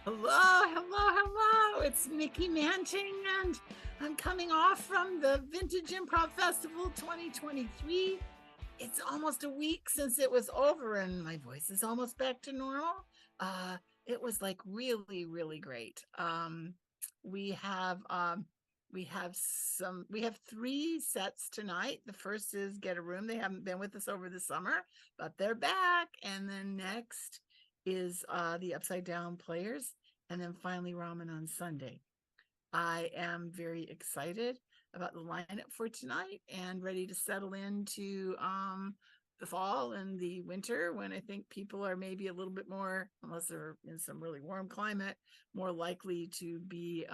Hello, hello. It's Nikki Manting, and I'm coming off from the Vintage Improv Festival 2023. It's almost a week since it was over, and my voice is almost back to normal. It was like really, really great. We have we have three sets tonight. The first is Get a Room. They haven't been with us over the summer, but they're back. And then next is the Upside Down Players, and then finally Ramen on Sunday. I am very excited about the lineup for tonight and ready to settle into the fall and the winter, when I think people are maybe a little bit more, unless they're in some really warm climate, more likely to be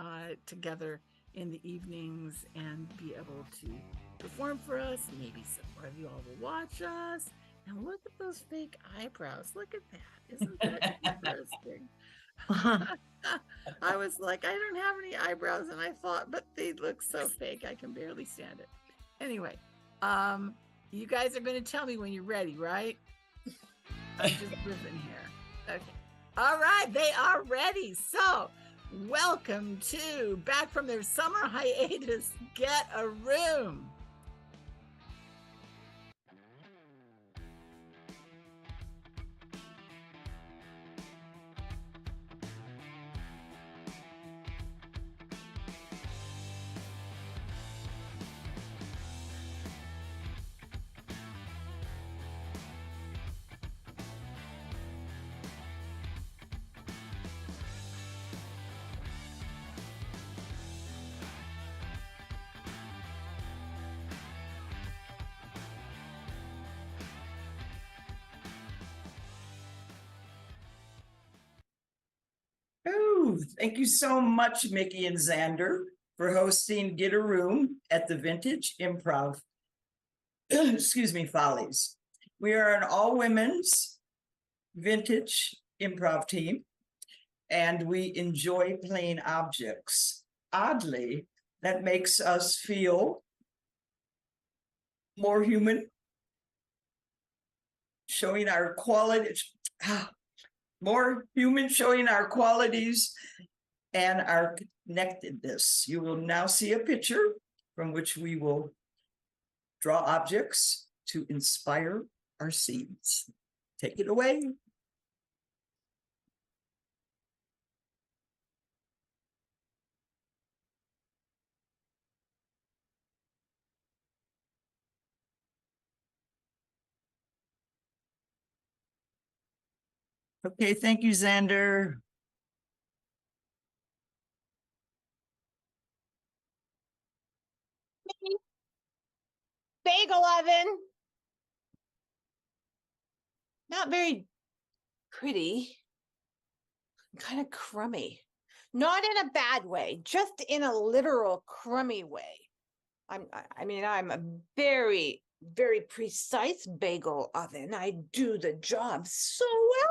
together in the evenings and be able to perform for us. Maybe some more of you all will watch us. And look at those fake eyebrows. Look at that. Isn't that interesting? I was like, I don't have any eyebrows, and I thought, but they look so fake, I can barely stand it. Anyway, you guys are going to tell me when you're ready, right? I'm just riffing here. Okay. All right, they are ready. So, welcome to back from their summer hiatus, Get a Room. Oh, thank you so much, Mickey and Xander, for hosting Get a Room at the Vintage Improv, Follies. We are an all-women's vintage improv team, and we enjoy playing objects. Oddly, that makes us feel more human, showing our qualities, more human, showing our qualities and our connectedness. You will now see a picture from which we will draw objects to inspire our scenes. Take it away. Okay, thank you, Xander. Bagel oven. Not very pretty. Kind of crummy. Not in a bad way, just in a literal crummy way. I'm a very, very precise bagel oven. I do the job so well.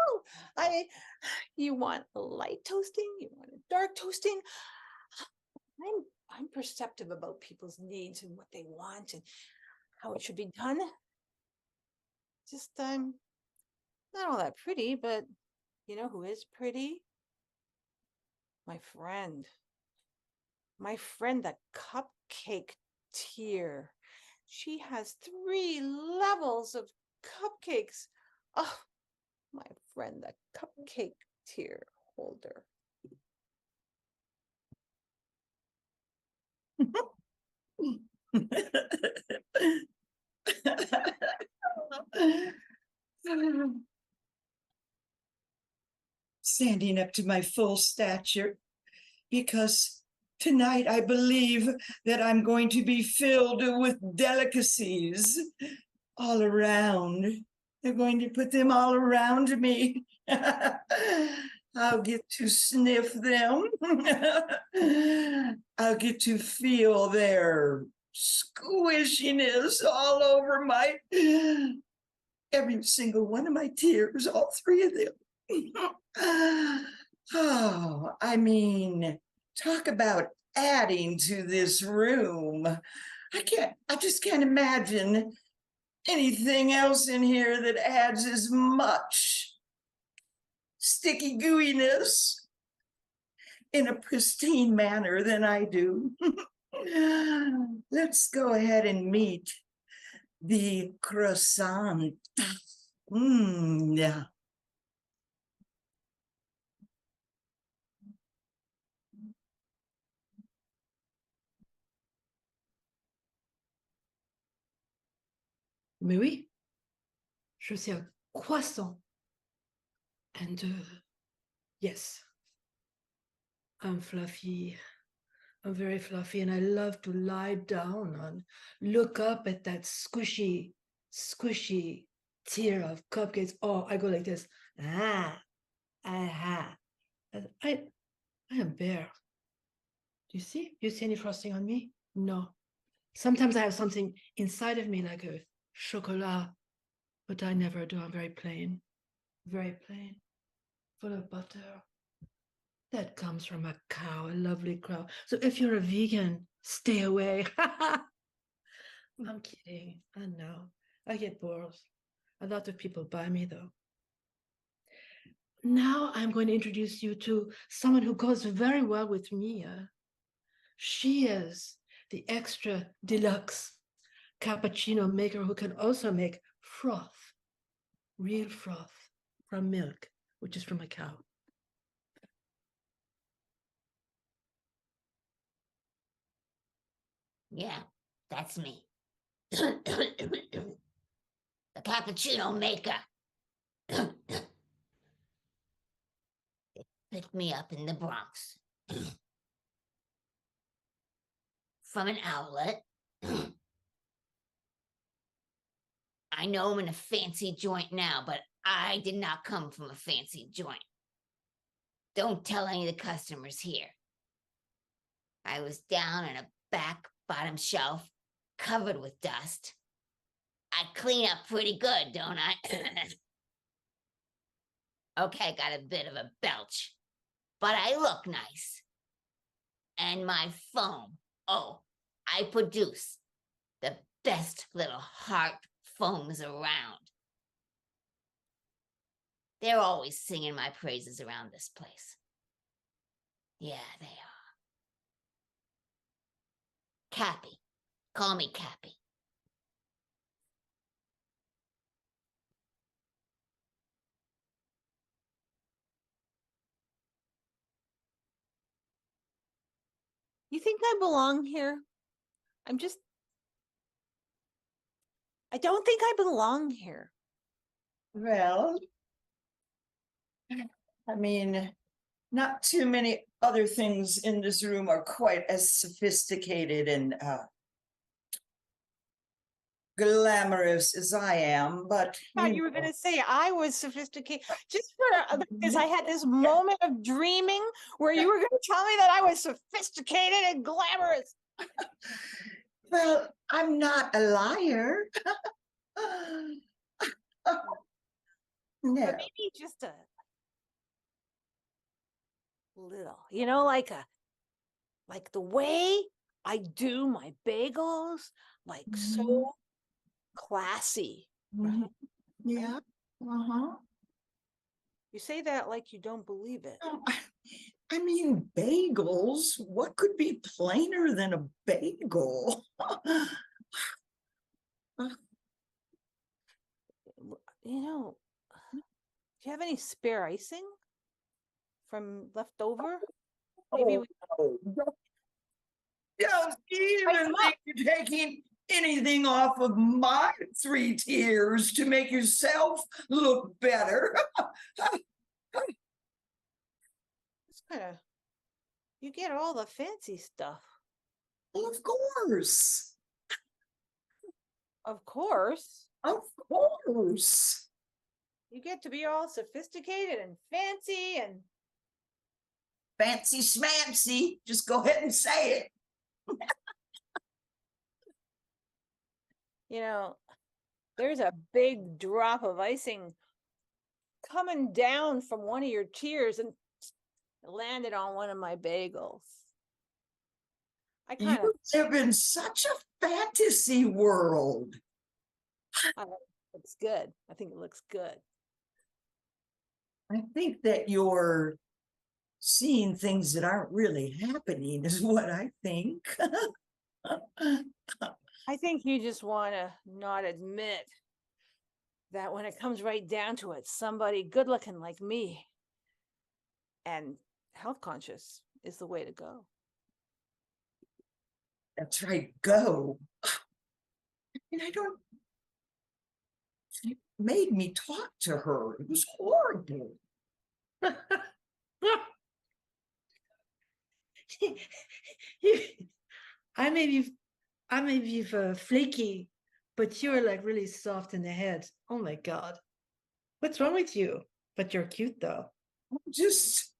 You want a light toasting, you want a dark toasting. I'm perceptive about people's needs and what they want and how it should be done. Just not all that pretty, but you know who is pretty? My friend. My friend, the cupcake tier. She has 3 levels of cupcakes. Oh, my friend, the cupcake tier holder. Standing up to my full stature, because tonight I believe that I'm going to be filled with delicacies all around. They're going to put them all around me. I'll get to sniff them. I'll get to feel their squishiness all over my, every single one of my tears, all 3 of them. Oh, I mean, talk about adding to this room. I just can't imagine anything else in here that adds as much sticky gooiness in a pristine manner than I do. Let's go ahead and meet the croissant. Yeah. Mais oui, je suis un croissant. And yes, I'm fluffy. I'm very fluffy, and I love to lie down and look up at that squishy, squishy tier of cupcakes. Oh, I go like this. Ah, aha. I am bare. Do you see? You see any frosting on me? No. Sometimes I have something inside of me like a chocolat, but I never do. I'm very plain, full of butter. That comes from a cow, a lovely cow. So if you're a vegan, stay away. I'm kidding. I know. I get bored. A lot of people buy me though. Now I'm going to introduce you to someone who goes very well with me. She is the extra deluxe cappuccino maker who can also make froth, real froth from milk, which is from a cow. Yeah, that's me. The cappuccino maker. They picked me up in the Bronx from an outlet. I know I'm in a fancy joint now, but I did not come from a fancy joint. Don't tell any of the customers here. I was down in a back bottom shelf, covered with dust. I clean up pretty good, don't I? Okay, got a bit of a belch, but I look nice. And my foam, oh, I produce the best little heart foams around. They're always singing my praises around this place. Yeah, they are. Cappy. Call me Cappy. You think I belong here? I don't think I belong here. Well, I mean, not too many other things in this room are quite as sophisticated and glamorous as I am, but I thought you were going to say I was sophisticated. Just for because I had this moment of dreaming where you were going to tell me that I was sophisticated and glamorous. well, I'm not a liar. No. But maybe just a little, like the way I do my bagels, like so classy. Mhm. Yeah. Uh-huh. You say that like you don't believe it. Oh, I mean, bagels. What could be plainer than a bagel? Do you have any spare icing from leftover? Maybe we Oh, don't even think you're taking anything off of my 3 tiers to make yourself look better. just kind of you get all the fancy stuff. Of course. Of course. Of course. You get to be all sophisticated and fancy and Fancy schmancy. Just go ahead and say it. there's a big drop of icing coming down from one of your tiers and landed on one of my bagels. I kind of You live in such a fantasy world. looks good. I think it looks good. I think that your seeing things that aren't really happening is what I think. I think you just want to not admit that when it comes right down to it, somebody good looking like me and health conscious is the way to go. That's right, go. And I don't. It made me talk to her. It was horrible. I may be, flaky, but you're like really soft in the head. Oh my God. What's wrong with you? But you're cute though. I'm just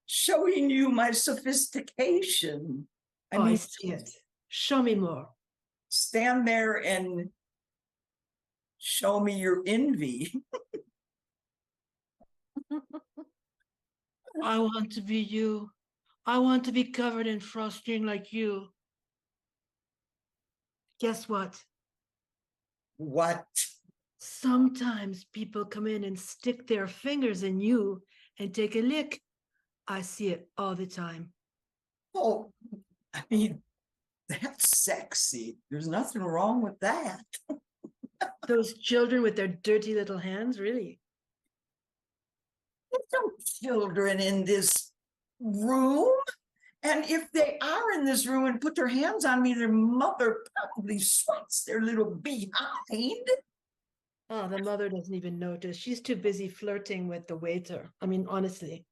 showing you my sophistication. I Oh, I mean, see it. Show me more. stand there and show me your envy. I want to be you. I want to be covered in frosting like you. Guess what? What? Sometimes people come in and stick their fingers in you and take a lick. I see it all the time. Oh, I mean, that's sexy. There's nothing wrong with that. Those children with their dirty little hands, really. There's no children in this room. And if they are in this room and put their hands on me, their mother probably sweats their little behind. Oh, the mother doesn't even notice. She's too busy flirting with the waiter. I mean, honestly,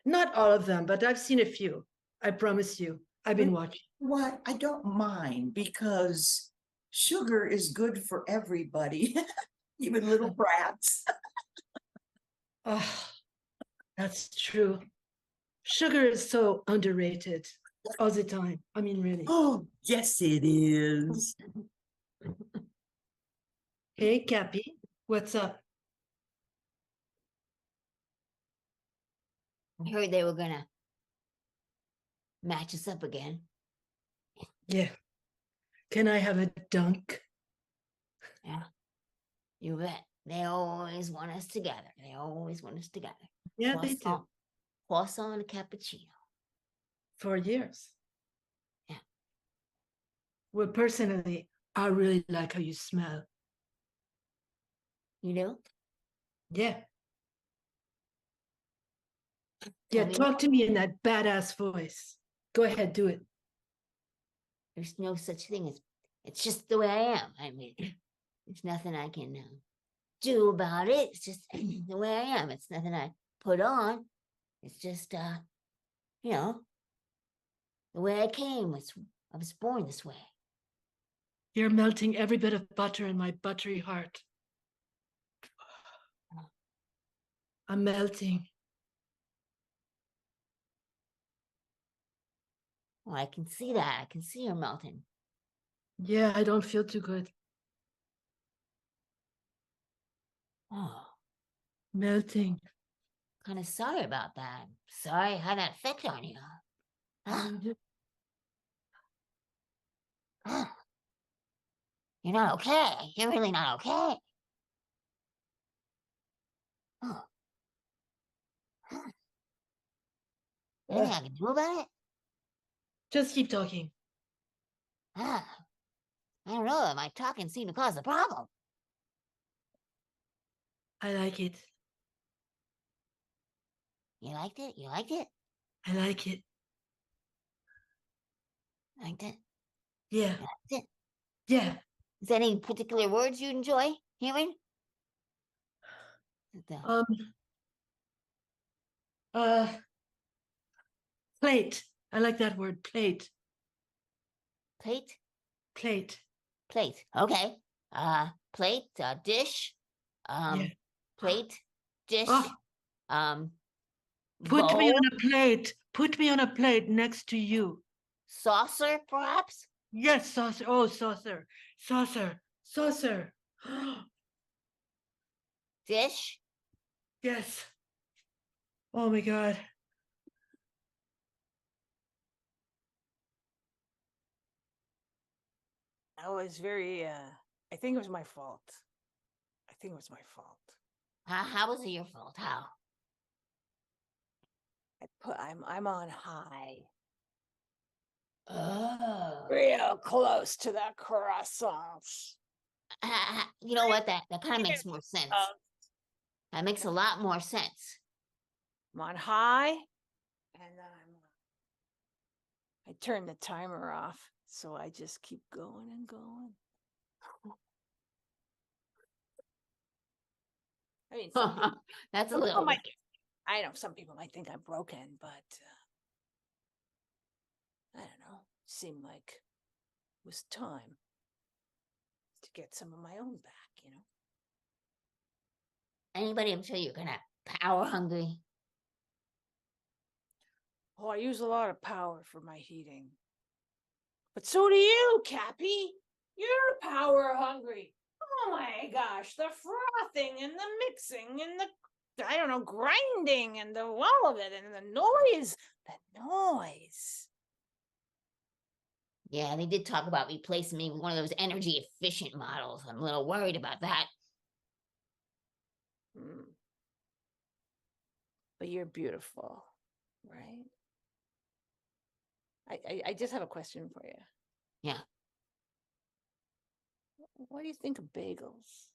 not all of them, but I've seen a few. I promise you, I've been watching. What? I don't mind because sugar is good for everybody, even little brats. Oh, that's true. Sugar is so underrated all the time. I mean, really. Oh, yes, it is. Hey, Cappy, what's up? I heard they were gonna match us up again. Yeah. Can I have a dunk? Yeah, you bet. They always want us together. They always want us together. Yeah, they do. Croissant and cappuccino. For years. Yeah. Well, personally, I really like how you smell. You know? Yeah. Tell Yeah, me talk to me in that badass voice. Go ahead, do it. there's no such thing as it's just the way I am. I mean, there's nothing I can do about it. It's just the way I am. It's nothing I put on. It's just you know, the way I came. I was born this way. You're melting every bit of butter in my buttery heart. I'm melting. Oh, I can see that. I can see you're melting. Yeah, I don't feel too good. Oh, Melting. kind of sorry about that. Sorry I had that effect on you. You're not okay. You're really not okay. Oh. Anything I can do about it? Just keep talking. I don't know. My talking seemed to cause the problem. I like it. You liked it? You liked it? I like it. Liked it? Yeah. You liked it? Yeah. Is there any particular words you enjoy hearing? Um. Uh. Plate. I like that word. Plate. Plate? Plate. Plate. Okay. Plate, dish. Yeah. Plate, dish. Oh, put me Bowl, on a plate. Put me on a plate next to you. saucer, perhaps? Yes, saucer. Oh, saucer. Saucer. Saucer. Dish. Yes. Oh my God. I was very, I think it was my fault. I think it was my fault. How was it your fault? How? I'm on high, Oh. real close to the croissants. You know what? That kind of makes more sense. That makes a lot more sense. I'm on high, and I turn the timer off, so I just keep going and going. I mean, That's a some people little. might, I know some people might think I'm broken, but I don't know. Seemed like it was time to get some of my own back, you know. Anybody ever tell you you're kind of power hungry? Oh, I use a lot of power for my heating. But so do you, Cappy. You're power hungry. Oh my gosh, the frothing and the mixing and the, I don't know, grinding and the all of it and the noise. The noise. Yeah, they did talk about replacing me with one of those energy efficient models. I'm a little worried about that. But you're beautiful, right? I just have a question for you. Yeah. What do you think of bagels?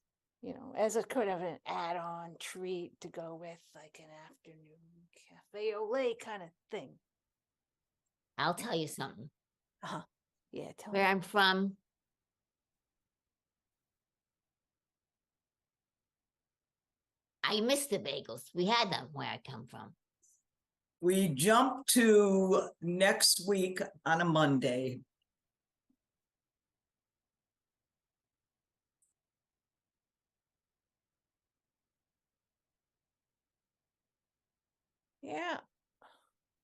You know, as a kind of an add-on treat to go with like an afternoon cafe au lait kind of thing. I'll tell you something. Yeah, tell Where me. I'm from, I miss the bagels. We had them where I come from. We jump to next week on a Monday. Yeah.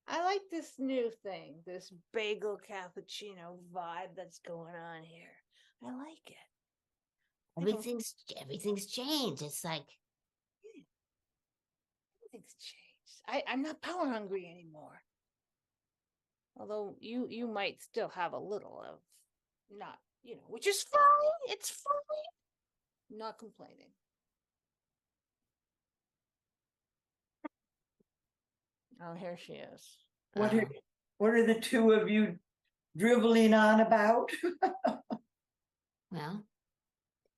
I like this new thing, this bagel cappuccino vibe that's going on here. I like it. Everything's changed. It's like Everything's changed. I'm not power hungry anymore. Although you might still have a little of not, you know, which is fine. It's fine. Not complaining. Oh, here she is. What are the two of you dribbling on about? well,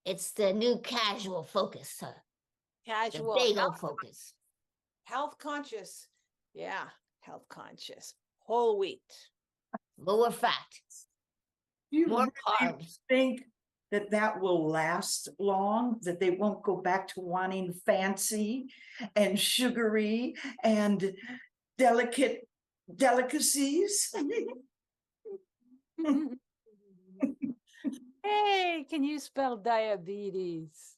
it's the new casual focus, the Casual, bagel focus. health conscious. Yeah, health conscious. Whole wheat. Lower fat, You more really carbs. think that that will last long, that they won't go back to wanting fancy and sugary and delicate delicacies? Hey, can you spell diabetes?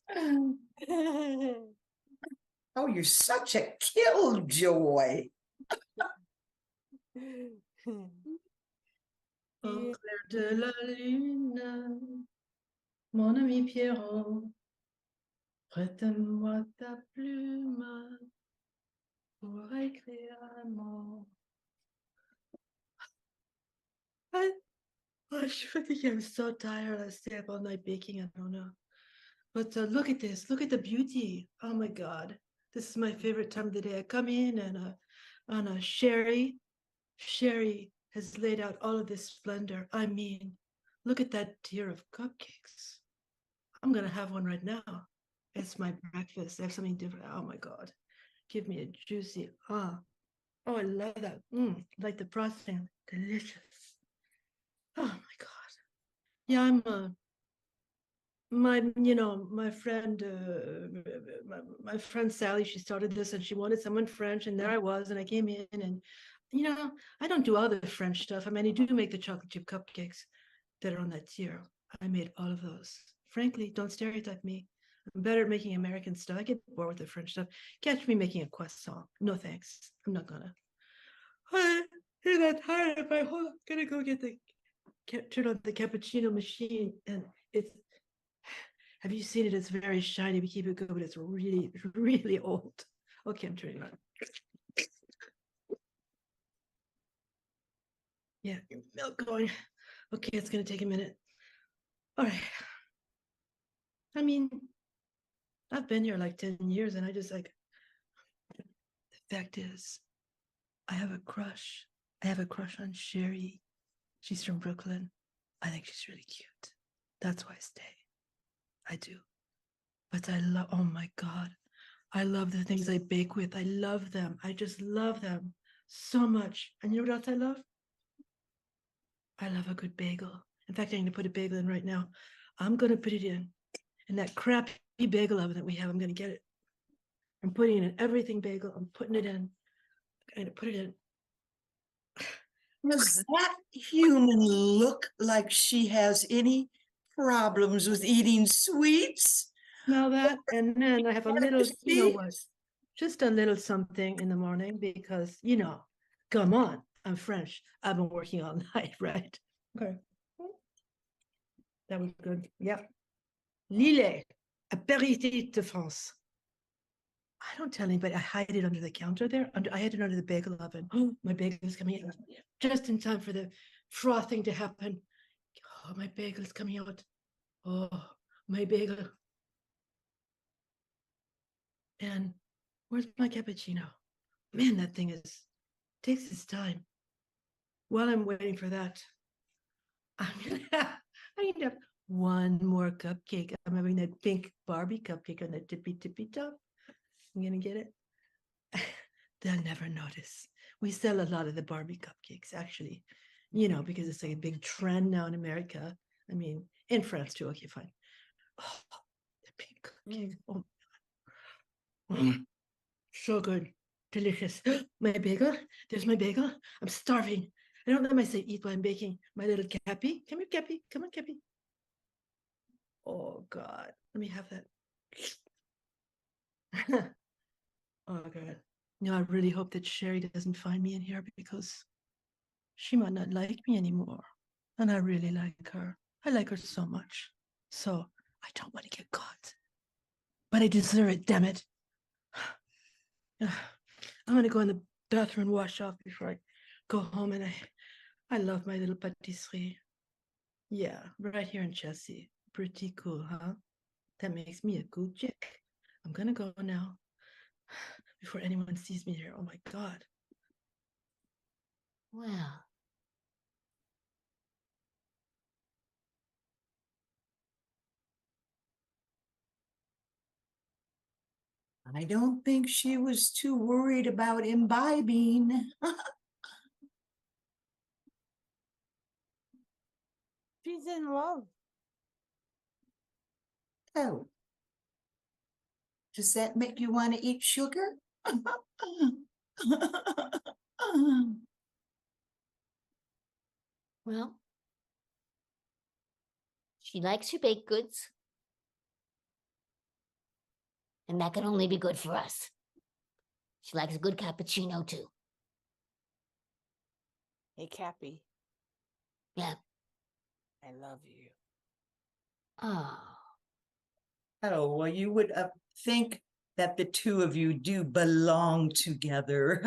Oh, you're such a killjoy. Au clair de la lune, mon ami Pierrot, prête-moi ta plume pour écrire un mot. I think I'm so tired. I stay up all night baking. I don't know. But look at this. Look at the beauty. Oh my God. This is my favorite time of the day. I come in and on a Sherry. Sherry has laid out all of this splendor. I mean, look at that tier of cupcakes. I'm going to have one right now. It's my breakfast. I have something different. Oh my God. Give me a juicy. Oh, I love that. Like the frosting. Delicious. Oh my God. Yeah, I'm my friend my friend Sally, she started this and she wanted someone French, and there I was, and I came in, and I don't do all the French stuff. I mean, I do make the chocolate chip cupcakes that are on that tier. I made all of those. Frankly, don't stereotype me. I'm better at making American stuff. I get bored with the French stuff. Catch me making a croissant. No thanks. I'm not gonna. You're that tired of my whole gonna go get the turn on the cappuccino machine, and it's have you seen it? It's very shiny. We keep it good, but it's really, really old. Okay, I'm turning it on. Yeah, milk going. Okay, it's gonna take a minute. All right. I mean, I've been here like 10 years, and I just like the fact is, I have a crush. I have a crush on Sherry. She's from Brooklyn. I think she's really cute. That's why I stay. I do. But I love, oh my God. I love the things I bake with. I love them. I just love them so much. And you know what else I love? I love a good bagel. In fact, I'm going to put a bagel in right now. I'm going to put it in that crappy bagel oven that we have. I'm going to get it. I'm putting it in everything bagel. I'm putting it in. I'm going to put it in. Does that human look like she has any problems with eating sweets? Smell that. And then I have a little, you know See? what? Just a little something in the morning because, you know, come on, I'm French. I've been working all night, right? Okay. That was good. Yeah. Lillet, apéritif de France. I don't tell anybody. I hide it under the counter there. I hid it under the bagel oven. Oh, my bagel is coming out just in time for the frothing to happen. Oh, my bagel is coming out. Oh, my bagel. And where's my cappuccino? Man, that thing takes its time. While I'm waiting for that, I'm gonna have one more cupcake. I'm having that pink Barbie cupcake on the tippy top. I'm gonna get it. They'll never notice. We sell a lot of the Barbie cupcakes, actually, you know, because it's like a big trend now in America. I mean, in France too. Okay, fine. Oh, the pink cupcake. Oh, so good. Delicious. My bagel. There's my bagel. I'm starving. I don't let myself eat while I'm baking. My little Cappy. Come here, Cappy. Come on, Cappy. Oh, God. Let me have that. Oh, God. No, I really hope that Sherry doesn't find me in here because she might not like me anymore. And I really like her. I like her so much. So I don't want to get caught. But I deserve it, damn it. I'm going to go in the bathroom and wash off before I go home. And I love my little patisserie. Yeah, right here in Chelsea. Pretty cool, huh? That makes me a cool chick. I'm going to go now before anyone sees me here. Oh my God. Well, I don't think she was too worried about imbibing. She's in love. Oh. Does that make you want to eat sugar? well. She likes her baked goods. And that can only be good for us. She likes a good cappuccino too. Hey, Cappy, Yeah. I love you. Oh. Oh, well, you would think that the two of you do belong together.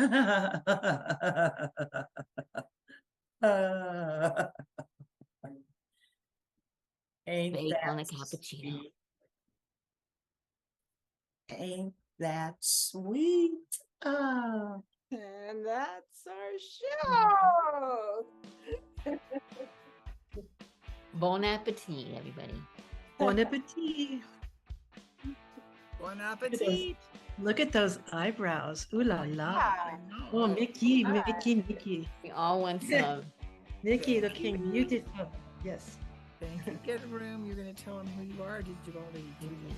Ain't Baked that on a cappuccino. sweet? Ain't that sweet? Ah. And that's our show. Bon appetit, everybody. Bon appetit. Bon appetit. Look at those eyebrows. Ooh la la. I know. Oh, Mickey, Hi. Mickey. We all want Yeah. some. Mickey looking beautiful. Yes. Thank you. Get a room. You're going to tell them who you are. Did you already do that?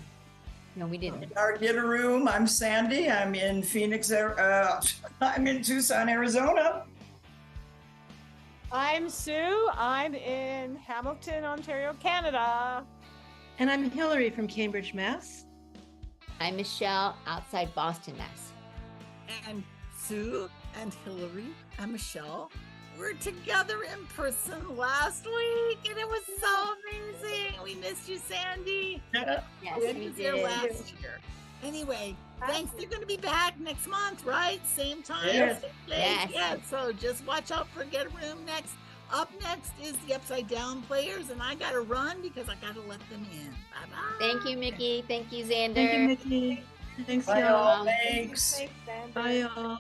No, we didn't. Our dinner room. I'm Sandy. I'm in Phoenix. I'm in Tucson, Arizona. I'm Sue. I'm in Hamilton, Ontario, Canada. And I'm Hillary from Cambridge, Mass. I'm Michelle outside Boston, Mass. And Sue and Hillary and Michelle were together in person last week, and it was so amazing. We missed you, Sandy. Yes, We we was there did. last year. Anyway, thanks. They're going to be back next month, right? Same time. Yes. Same place. Yes. Yeah. So just watch out for Get a Room next. Up next is the Upside Down Players, and I got to run because I got to let them in. Bye bye. Thank you, Mickey. Thank you, Xander. Thank you, Mickey. Thanks, Bye, y'all. all. Thanks. Thanks, Xander. Bye, y'all.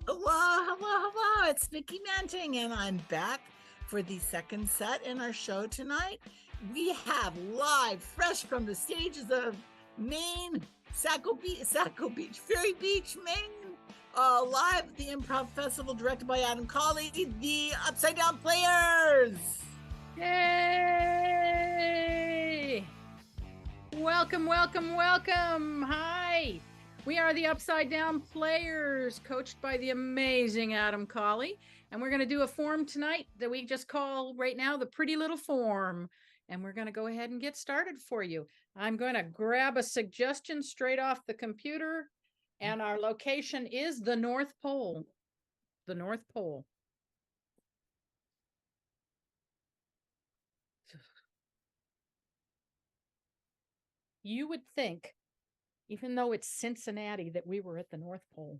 Hello. It's Nikki Manting, and I'm back for the second set in our show tonight. We have live, fresh from the stages of Maine, Saco Beach, Ferry Beach, Maine. Live at the Improv Festival, directed by Adam Colley, the Upside Down Players. Yay! Welcome. Hi. We are the Upside Down Players, coached by the amazing Adam Colley. And we're going to do a form tonight that we just call right now the Pretty Little Form. And we're going to go ahead and get started for you. I'm going to grab a suggestion straight off the computer. And our location is the North Pole. The North Pole. You would think, even though it's Cincinnati, that we were at the North Pole.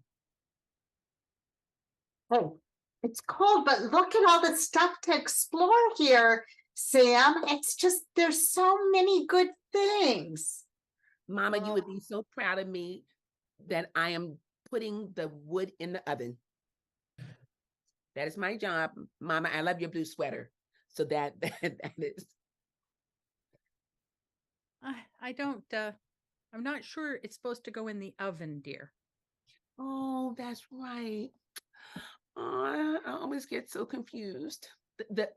Oh, it's cold, but look at all the stuff to explore here, Sam. It's just, there's so many good things. Mama, you would be so proud of me that I am putting the wood in the oven. That is my job. Mama, I love your blue sweater. So that is. I don't, I'm not sure it's supposed to go in the oven, dear. Oh, that's right. Oh, I always get so confused. The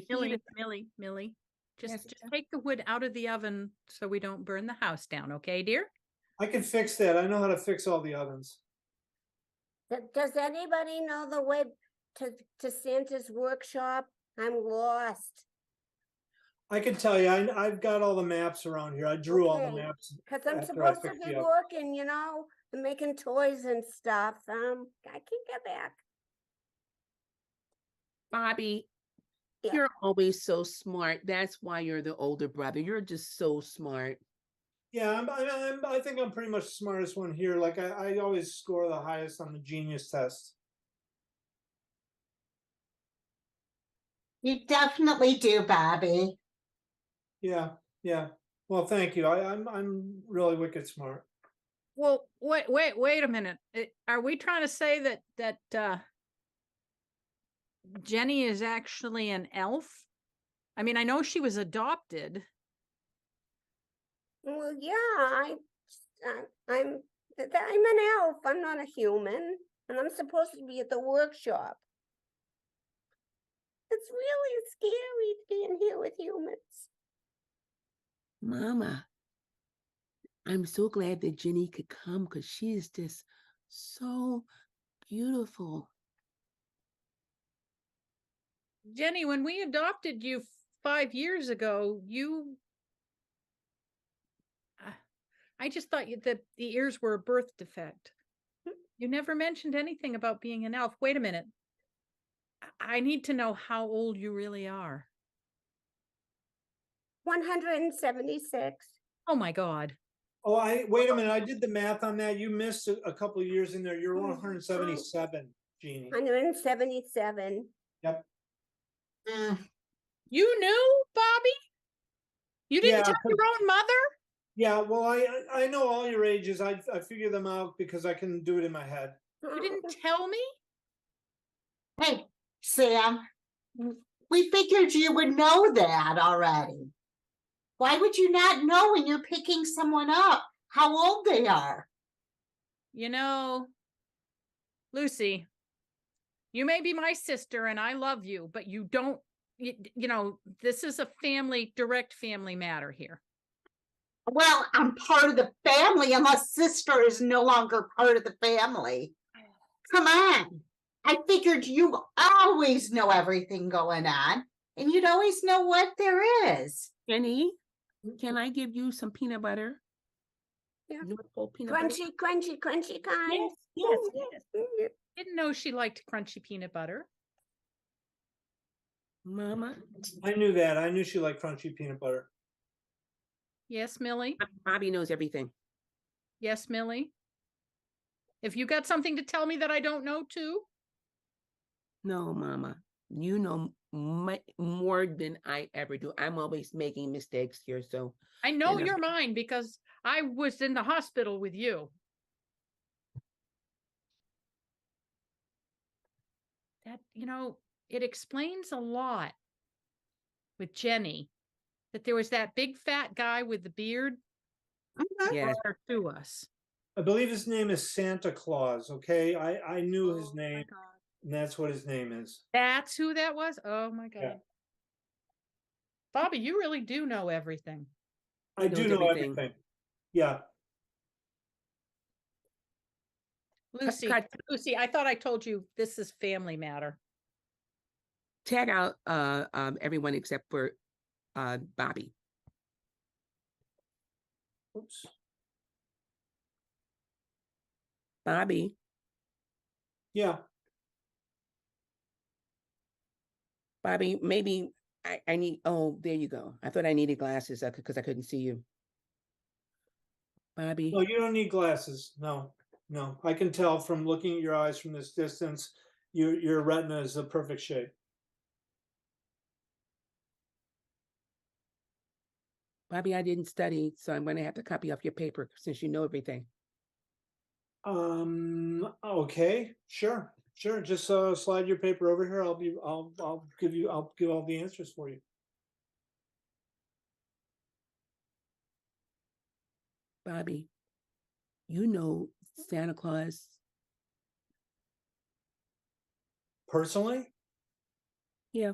heat. Millie, just Yes, take the wood out of the oven so we don't burn the house down, okay, dear? I can fix that. I know how to fix all the ovens. Does anybody know the way to Santa's workshop? I'm lost. I can tell you, I've got all the maps around here. I drew all the Okay. maps. Because I'm after I supposed to picked be you up. working, and making toys and stuff. I can get back. Bobby, Yeah. you're always so smart. That's why you're the older brother. You're just so smart. Yeah, I think I'm pretty much the smartest one here. Like I always score the highest on the genius test. You definitely do, Bobby. Yeah. Well, thank you. I'm really wicked smart. Well, wait a minute. Are we trying to say that Jenny is actually an elf? I mean, I know she was adopted. Well, yeah, I'm an elf. I'm not a human, and I'm supposed to be at the workshop. It's really scary being here with humans. Mama, I'm so glad that Jenny could come because she is just so beautiful. Jenny, when we adopted you 5 years ago, I just thought that the ears were a birth defect. You never mentioned anything about being an elf. Wait a minute. I need to know how old you really are. 176. Oh my God. Oh, wait a minute. I did the math on that. You missed a couple of years in there. You're 177, Jeannie. 177. Yep. You knew, Bobby? You didn't Yeah, tell your own mother? Yeah, well, I know all your ages. I figure them out because I can do it in my head. You didn't tell me? Hey, Sam, we figured you would know that already. Why would you not know when you're picking someone up how old they are? You know, Lucy, you may be my sister and I love you, but you don't, this is a direct family matter here. Well, I'm part of the family unless sister is no longer part of the family. Come on. I figured you always know everything going on and you'd always know what there is. Jenny, can I give you some peanut butter? Yeah. North Pole peanut butter? Crunchy kind. Yes. Didn't know she liked crunchy peanut butter. Mama, I knew that. I knew she liked crunchy peanut butter. Yes, Millie? Bobby knows everything. Yes, Millie? If you got something to tell me that I don't know too? No, Mama, you know more than I ever do. I'm always making mistakes here, so. I know you're mine because I was in the hospital with you. that, it explains a lot with Jenny that there was that big fat guy with the beard Yes. brought her to us. I believe his name is Santa Claus. Okay, I knew his Oh my name, God. and that's what his name is. That's who that was? Oh my God. Yeah. Bobby, you really do know everything. I He do knows know everything. everything. Yeah. Lucy, cut. Lucy, I thought I told you this is family matter. Tag out everyone except for Bobby. Oops. Bobby, Yeah. Bobby, maybe I need, oh, there you go. I thought I needed glasses because I couldn't see you. Bobby, No, you don't need glasses. No, no. I can tell from looking at your eyes from this distance, your retina is a perfect shape. Bobby, I didn't study, so I'm going to have to copy off your paper since you know everything. Okay, sure, sure. Just slide your paper over here. I'll give all the answers for you. Bobby, you know Santa Claus. Personally? Yeah.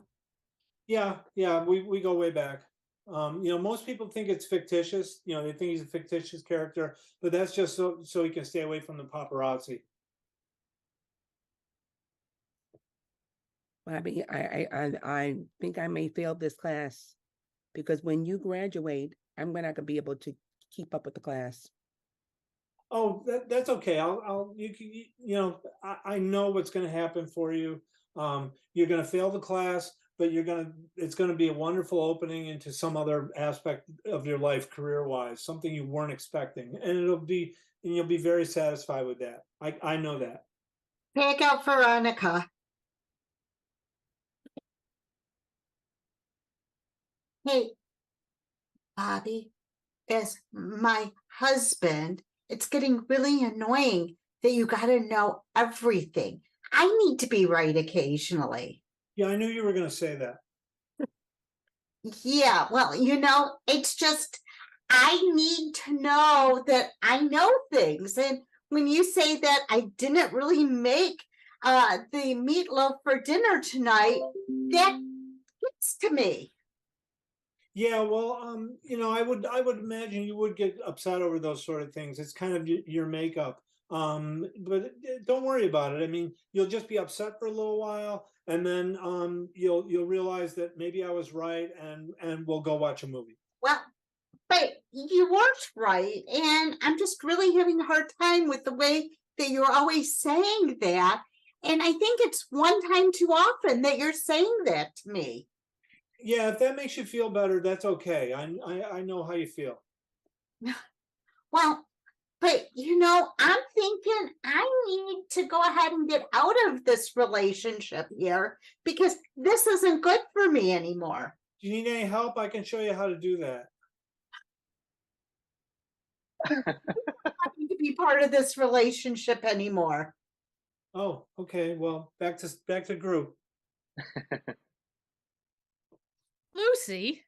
Yeah, we go way back. Most people think it's fictitious. They think he's a fictitious character, but that's just so he can stay away from the paparazzi. Bobby, I think I may fail this class because when you graduate, I'm not going to be able to keep up with the class. Oh, that's okay. I know what's going to happen for you. You're going to fail the class, but it's going to be a wonderful opening into some other aspect of your life, career-wise, something you weren't expecting, and you'll be very satisfied with that. I know that. Take out Veronica. Hey, Bobby, as my husband, it's getting really annoying that you got to know everything. I need to be right occasionally. Yeah, I knew you were going to say that. Yeah, well, it's just I need to know that I know things. And when you say that I didn't really make the meatloaf for dinner tonight, that gets to me. Yeah, well, I would imagine you would get upset over those sort of things. It's kind of your makeup. But don't worry about it. I mean, you'll just be upset for a little while, and then you'll realize that maybe I was right, and we'll go watch a movie. Well, but you weren't right, and I'm just really having a hard time with the way that you're always saying that. And I think it's one time too often that you're saying that to me. Yeah, if that makes you feel better, that's okay. I know how you feel. Well, but I'm thinking I need to go ahead and get out of this relationship here because this isn't good for me anymore. Do you need any help? I can show you how to do that. I don't need to be part of this relationship anymore. Oh, okay. Well, back to group. Lucy,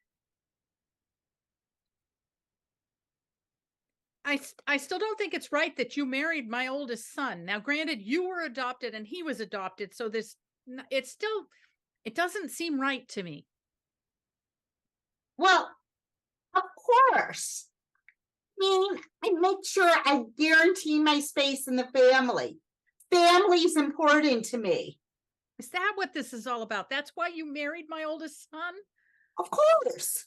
I still don't think it's right that you married my oldest son. Now, granted, you were adopted and he was adopted, so it doesn't seem right to me. Well, of course. I mean, I make sure I guarantee my space in the family. Family's important to me. Is that what this is all about? That's why you married my oldest son? Of course.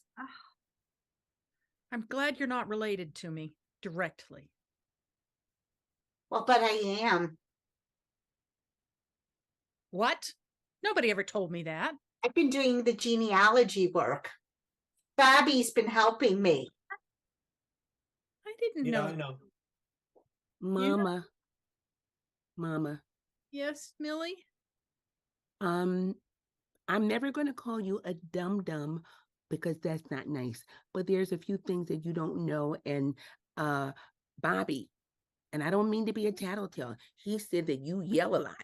I'm glad you're not related to me directly. Well, but I am. What? Nobody ever told me that. I've been doing the genealogy work. Bobby's been helping me. I didn't Yeah, know. I know. Mama. Yes, Millie? I'm never going to call you a dum-dum because that's not nice. But there's a few things that you don't know. And Bobby, and I don't mean to be a tattletale, he said that you yell a lot.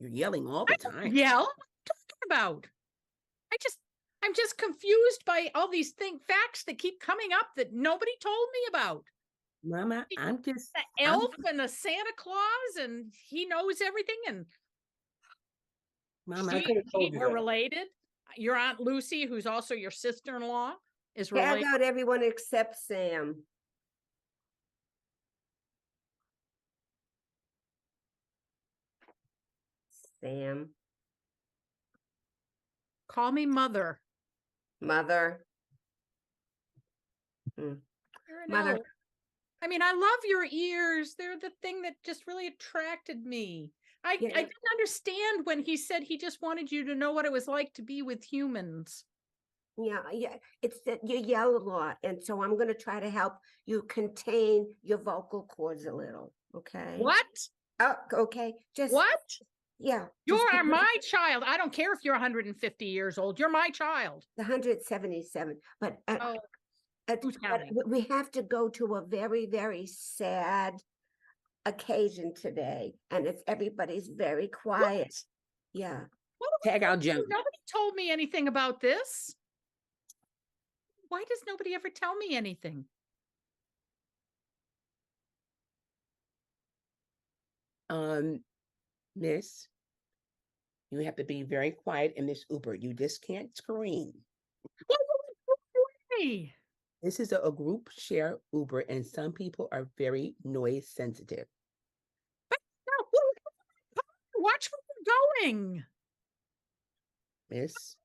You're yelling all the time. Yell? What are you talking about? I'm just confused by all these facts that keep coming up that nobody told me about. Mama, The I'm just elf and the Santa Claus, and he knows everything, and Mama, I could have told you we're that. related. Your Aunt Lucy, who's also your sister-in-law, is Tag related. out everyone except Sam. Sam, Call me mother. mother. You're an Mother. elf. I mean, I love your ears. They're the thing that just really attracted me. I Yeah. didn't understand when he said he just wanted you to know what it was like to be with humans. Yeah, it's that you yell a lot, and so I'm going to try to help you contain your vocal cords a little. Okay. What? Oh, okay. Just What? Yeah. You just are because my child. I don't care if you're 150 years old. You're my child. the 177, but Oh, who's but counting? we have to go to a very, very sad occasion today, and it's everybody's very quiet. Yeah. What do we tag out do? Jim. Nobody told me anything about this. Why does nobody ever tell me anything? Miss, you have to be very quiet in this Uber. You just can't scream. Hey, This is a group share Uber, and some people are very noise sensitive. watch where you're going. Miss,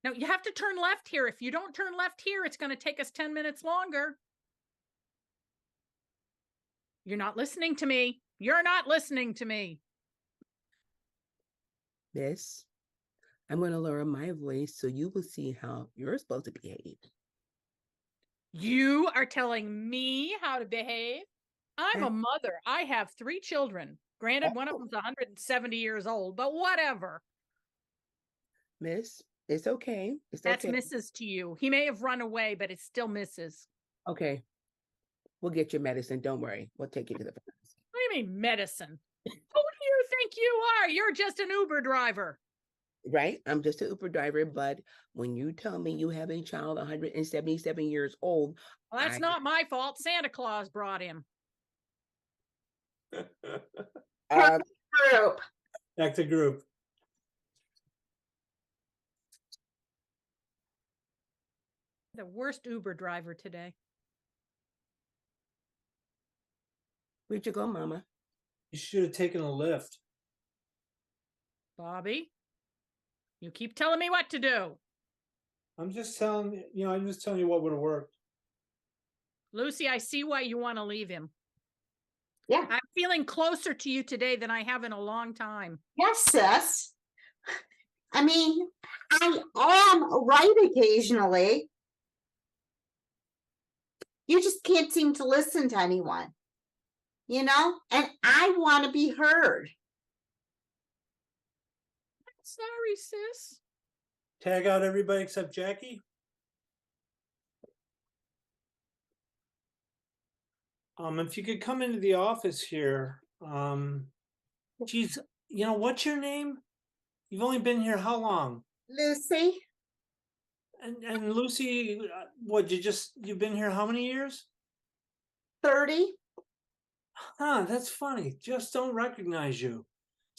No, you have to turn left here. If you don't turn left here, it's going to take us 10 minutes longer. You're not listening to me. You're not listening to me. Miss, I'm going to lower my voice so you will see how you're supposed to behave. You are telling me how to behave? I'm a mother. I have 3 children. Granted, one of them's 170 years old, but whatever. Miss, it's okay. It's That's okay. Mrs. to you. He may have run away, but it's still Mrs. Okay. We'll get your medicine. Don't worry. We'll take you to the pharmacy. What do you mean medicine? Who do you think you are? You're just an Uber driver. Right? I'm just an Uber driver, but when you tell me you have a child 177 years old, Well, that's not my fault. Santa Claus brought him. Group. Back to group. The worst Uber driver today. where'd you go, Mama? You should have taken a lift. Bobby, you keep telling me what to do. I'm just telling you what would have worked. Lucy, I see why you want to leave him. Yeah. I'm feeling closer to you today than I have in a long time. Yes, sis. I mean, I am right occasionally. You just can't seem to listen to anyone, you know? And I want to be heard. Sorry, sis. Tag out everybody except Jackie. If you could come into the office here, geez, what's your name? You've only been here how long? Lucy, And Lucy, you've been here how many years? 30. Huh, that's funny. Just don't recognize you.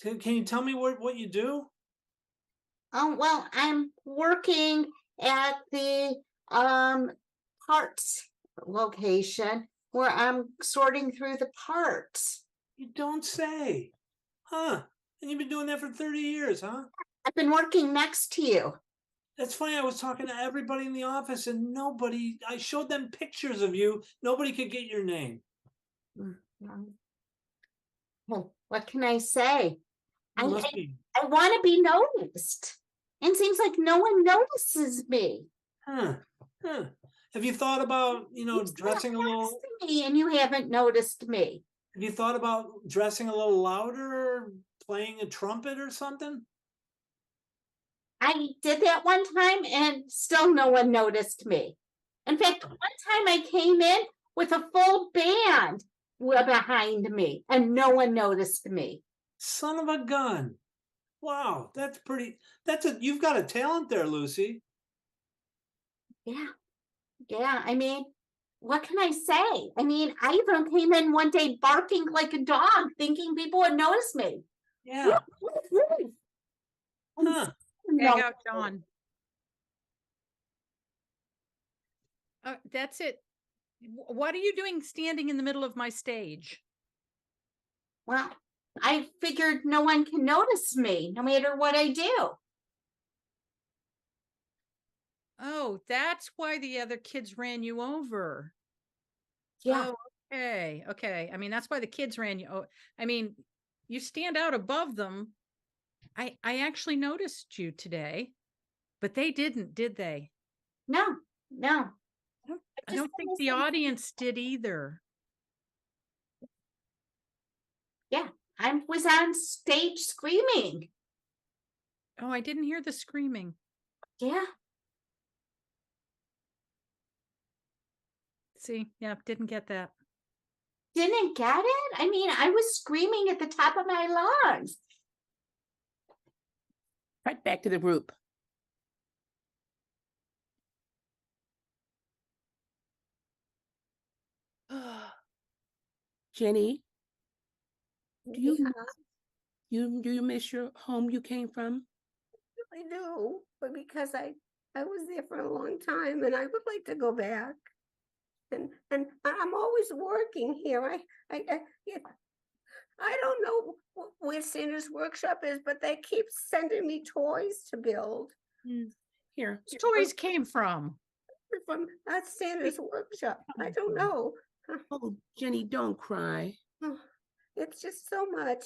Can you tell me what you do? Oh, well, I'm working at the parts location where I'm sorting through the parts. You don't say. Huh. And you've been doing that for 30 years, huh? I've been working next to you. That's funny. I was talking to everybody in the office and I showed them pictures of you. Nobody could get your name. Well, what can I say? You must be. I want to be noticed. And it seems like no one notices me. Huh. Have you thought about, You sit dressing a next little? to me and you haven't noticed me. Have you thought about dressing a little louder, playing a trumpet or something? I did that one time and still no one noticed me. In fact, one time I came in with a full band behind me and no one noticed me. Son of a gun. Wow, that's pretty. You've got a talent there, Lucy. Yeah. Yeah. I mean, what can I say? I mean, I even came in one day barking like a dog, thinking people would notice me. Yeah. And Huh. Hang no, out, John. That's it. What are you doing standing in the middle of my stage? well, I figured no one can notice me no matter what I do. Oh, that's why the other kids ran you over. Yeah. Oh, okay. Okay. I mean, that's why the kids ran you. Oh, I mean, you stand out above them. I actually noticed you today, but they didn't, did they? No, no. I don't think the audience did either. Yeah, I was on stage screaming. Oh, I didn't hear the screaming. Yeah. See, yeah, didn't get that. Didn't get it? I mean, I was screaming at the top of my lungs. Right back to the group. Jenny, do you do you miss your home you came from? I do, but because I was there for a long time and I would like to go back. And I'm always working here. Yeah, I don't know where Santa's workshop is, but they keep sending me toys to build Here. Toys came from. from Santa's workshop. I don't know. Oh, Jenny, don't cry. Oh, it's just so much.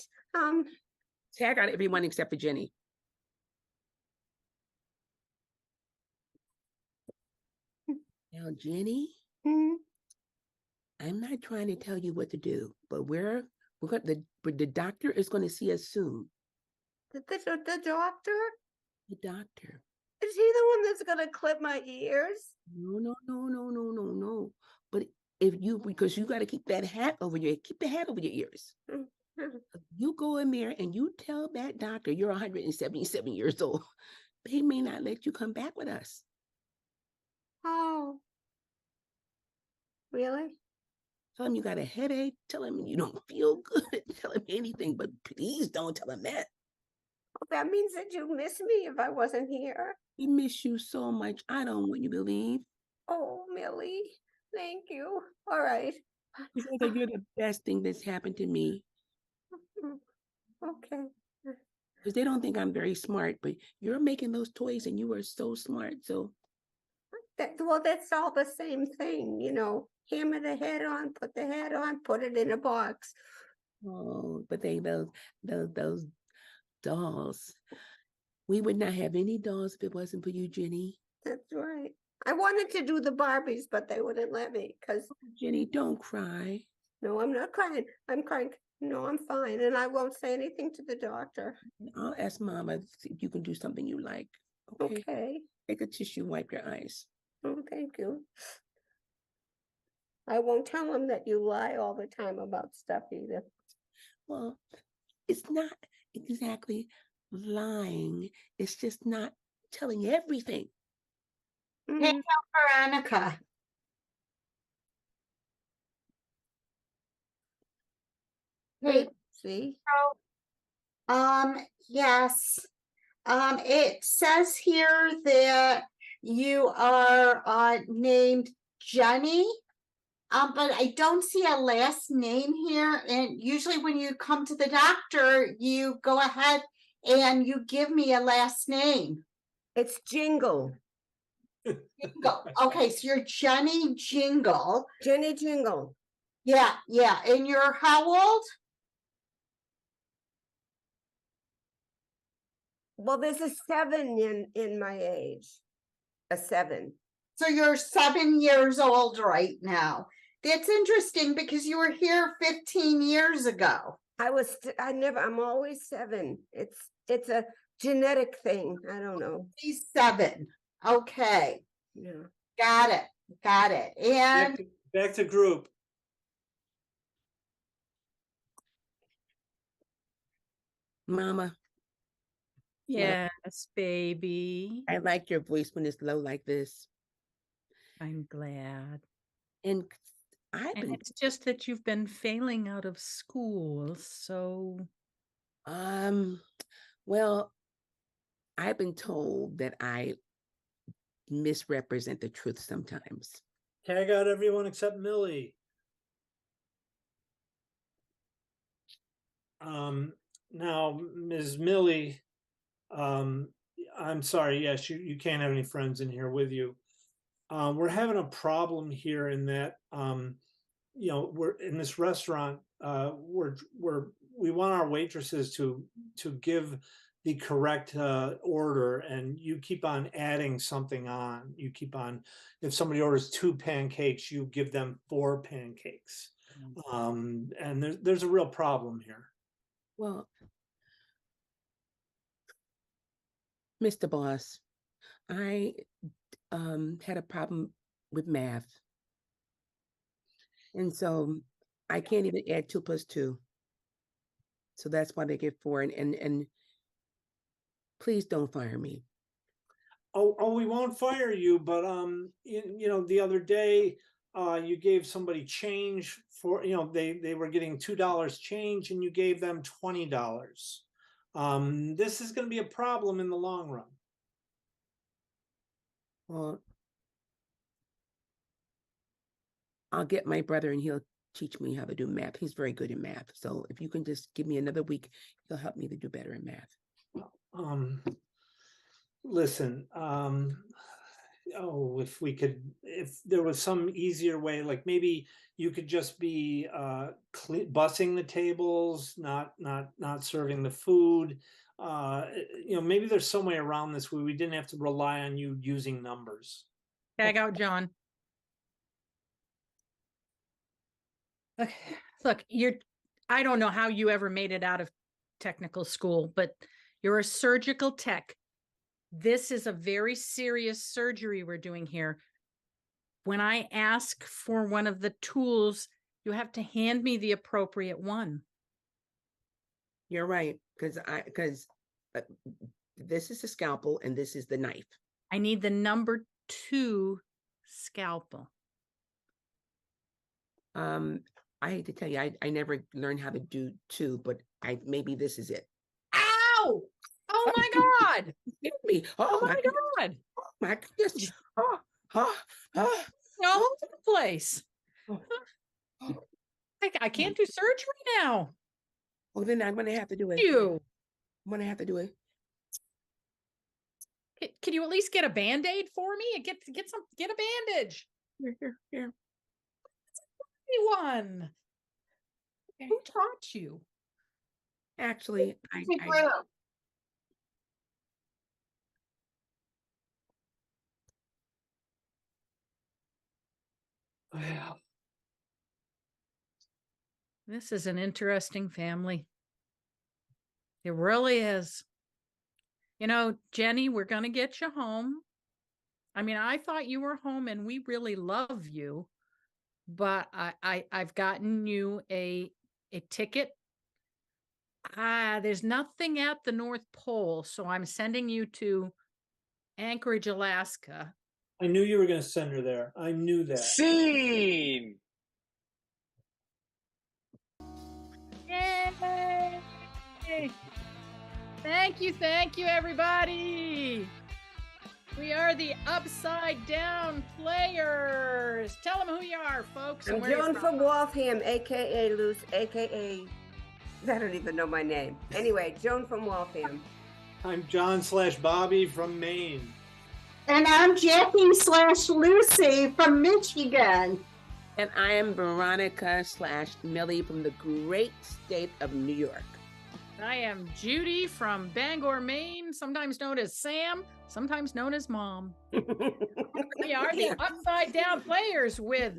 See, I got everyone except for Jenny. Now, Jenny, hmm, I'm not trying to tell you what to do, but we're going the doctor is going to see us soon. the doctor? The doctor. Is he the one that's gonna clip my ears? No. But if you because you got to keep the hat over your ears. You go in there and you tell that doctor you're 177 years old. They may not let you come back with us. Oh, really? Tell him you got a headache. Tell him you don't feel good. Tell him anything, but please don't tell him that. Oh, that means that you miss me if I wasn't here. We miss you so much. I don't want you to leave. Oh, Millie, thank you. All right. You're the best thing that's happened to me. Okay. Because they don't think I'm very smart, but you're making those toys and you are so smart. So Well, that's all the same thing, hammer the head on, put the head on, put it in a box. oh, but those dolls. We would not have any dolls if it wasn't for you, Jenny. That's right. I wanted to do the Barbies, but they wouldn't let me because Jenny, don't cry. no, I'm not crying. I'm crying. No, I'm fine. And I won't say anything to the doctor. I'll ask Mama if you can do something you like. Okay. Okay. Take a tissue, wipe your eyes. Oh, thank you. I won't tell him that you lie all the time about stuff either. Well, it's not exactly lying. It's just not telling everything. Hey, Mhm. Veronica. Hey, See? yes. It says here that you are named Jenny. But I don't see a last name here. And usually when you come to the doctor, you go ahead and you give me a last name. It's Jingle. Jingle. Okay, so you're Jenny Jingle. Jenny Jingle. Yeah. And you're how old? Well, there's a 7 in my age. A 7. So you're 7 years old right now. That's interesting because you were here 15 years ago. I'm always 7. It's a genetic thing. I don't know. He's 7. Okay. Yeah. Got it. And Back to group. Mama, Yes, baby. I like your voice when it's low like this. I'm glad. And I've And been, it's just that you've been failing out of school, so well, I've been told that I misrepresent the truth sometimes. Tag out everyone except Millie. Now, Ms. Millie, I'm sorry, yes, you can't have any friends in here with you. We're having a problem here in that, we're in this restaurant, we want our waitresses to give the correct order, and you keep on adding something on. You keep on, if somebody orders 2 pancakes, you give them 4 pancakes. And there's a real problem here. Well, Mr. Boss, I had a problem with math. And so I can't even add 2 plus 2. So that's why they get 4. And please don't fire me. Oh, we won't fire you, but the other day, you gave somebody change for, they were getting $2 change, and you gave them $20. This is going to be a problem in the long run. Well, I'll get my brother and he'll teach me how to do math. He's very good in math. So if you can just give me another week, he'll help me to do better in math. Listen, if there was some easier way, like maybe you could just be bussing the tables, not serving the food. Maybe there's some way around this where we didn't have to rely on you using numbers. tag out John. Look, I don't know how you ever made it out of technical school, but you're a surgical tech. This is a very serious surgery we're doing here. When I ask for one of the tools, you have to hand me the appropriate one. You're right, because this is the scalpel and this is the knife. I need the number 2 scalpel. I hate to tell you, I never learned how to do 2, but maybe this is it. Ow! Oh my God! Hit me! Oh my God! Oh my goodness! All over the place. I can't do surgery now. Well, then I'm gonna have to do it. I'm gonna have to do it. Can you at least get a Band-Aid for me? Get a bandage. Here. Anyone? Who taught you? Actually, This is an interesting family. It really is. Jenny, we're going to get you home. I mean, I thought you were home and we really love you, but I've gotten you a ticket. There's nothing at the North Pole, so I'm sending you to Anchorage, Alaska. I knew you were going to send her there. I knew that. Scene. Yay! Thank you, everybody. We are the Upside Down Players. Tell them who you are, folks. I'm Joan from Waltham, aka Luce, aka I don't even know my name. Anyway, Joan from Waltham. I'm John/Bobby from Maine. And I'm Jackie/Lucy from Michigan. And I am Veronica/Millie from the great state of New York. I am Judy from Bangor, Maine, sometimes known as Sam, sometimes known as Mom. We are the Upside Down Players with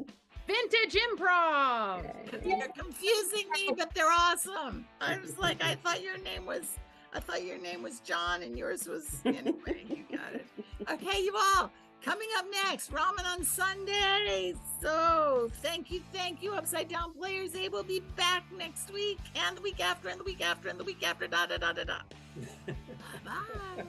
Vintage Improv. You're confusing me, but they're awesome. I was like, I thought your name was John and yours was, anyway, you got it. Okay, you all, Coming up next, ramen on Sunday. So thank you, Upside Down Players. They will be back next week and the week after and the week after and the week after. Da da da da da. Bye.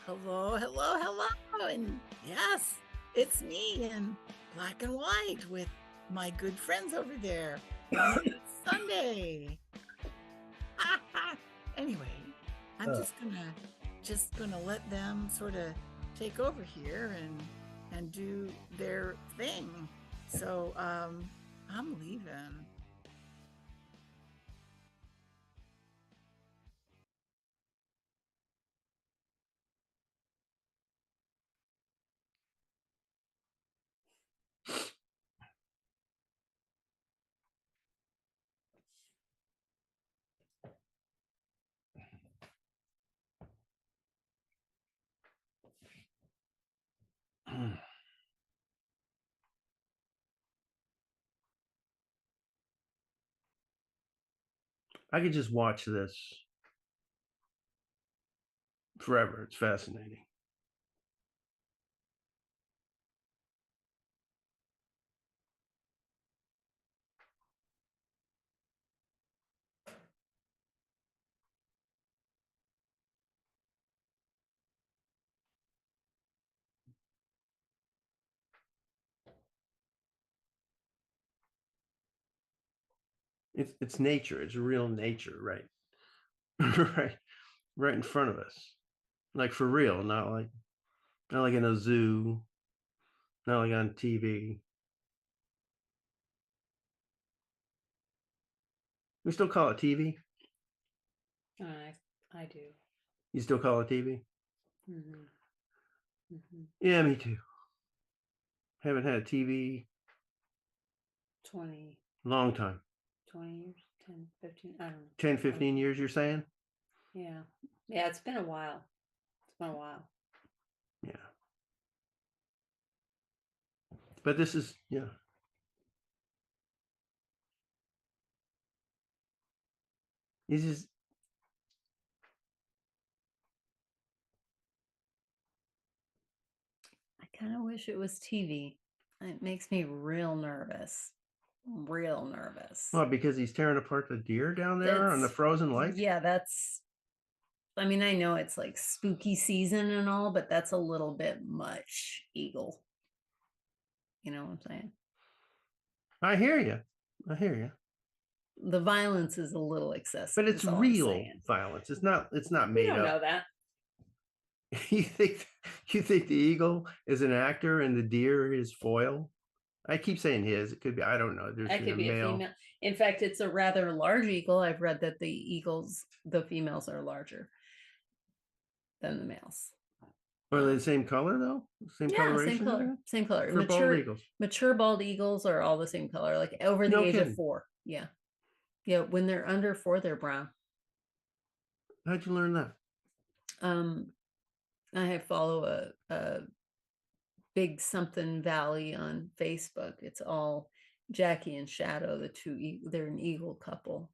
Hello, hello, hello. And yes, it's me in black and white with my good friends over there. Mama and Sunday. Anyway, I'm just gonna let them sort of take over here and do their thing. So I'm leaving. I could just watch this forever. It's fascinating. It's nature. It's real nature, right? right in front of us. Like for real, not like in a zoo, not like on TV. We still call it TV. I do. You still call it TV? Mm-hmm. Mm-hmm. Yeah, me too. Haven't had a TV 20 long time. 20 years, 10, 15, I don't know. 10, 15 years, you're saying? Yeah. Yeah, it's been a while. It's been a while. Yeah. But this is, yeah. This is, I kind of wish it was TV. It makes me real nervous. Real nervous. well, because he's tearing apart the deer down there on the That's- frozen lake? Yeah, I mean, I know it's like spooky season and all, but that's a little bit much, Eagle. You know what I'm saying? I hear you. I hear you. The violence is a little excessive. But it's is all I'm real saying. violence. It's not We made don't know up. that. You think the eagle is an actor and the deer is foil? I keep saying his. It could be. I don't know. There's That could be a male. female. In fact, it's a rather large eagle. I've read that the females are larger than the males. Are they the same color though? Same Yeah, coloration? same color. Same color. For bald eagles. Mature bald eagles are all the same color, like over the No age kidding. of 4. Yeah. Yeah. When they're under 4, they're brown. How'd you learn that? I follow a big something valley on Facebook. It's all Jackie and Shadow, the two. They're an eagle couple.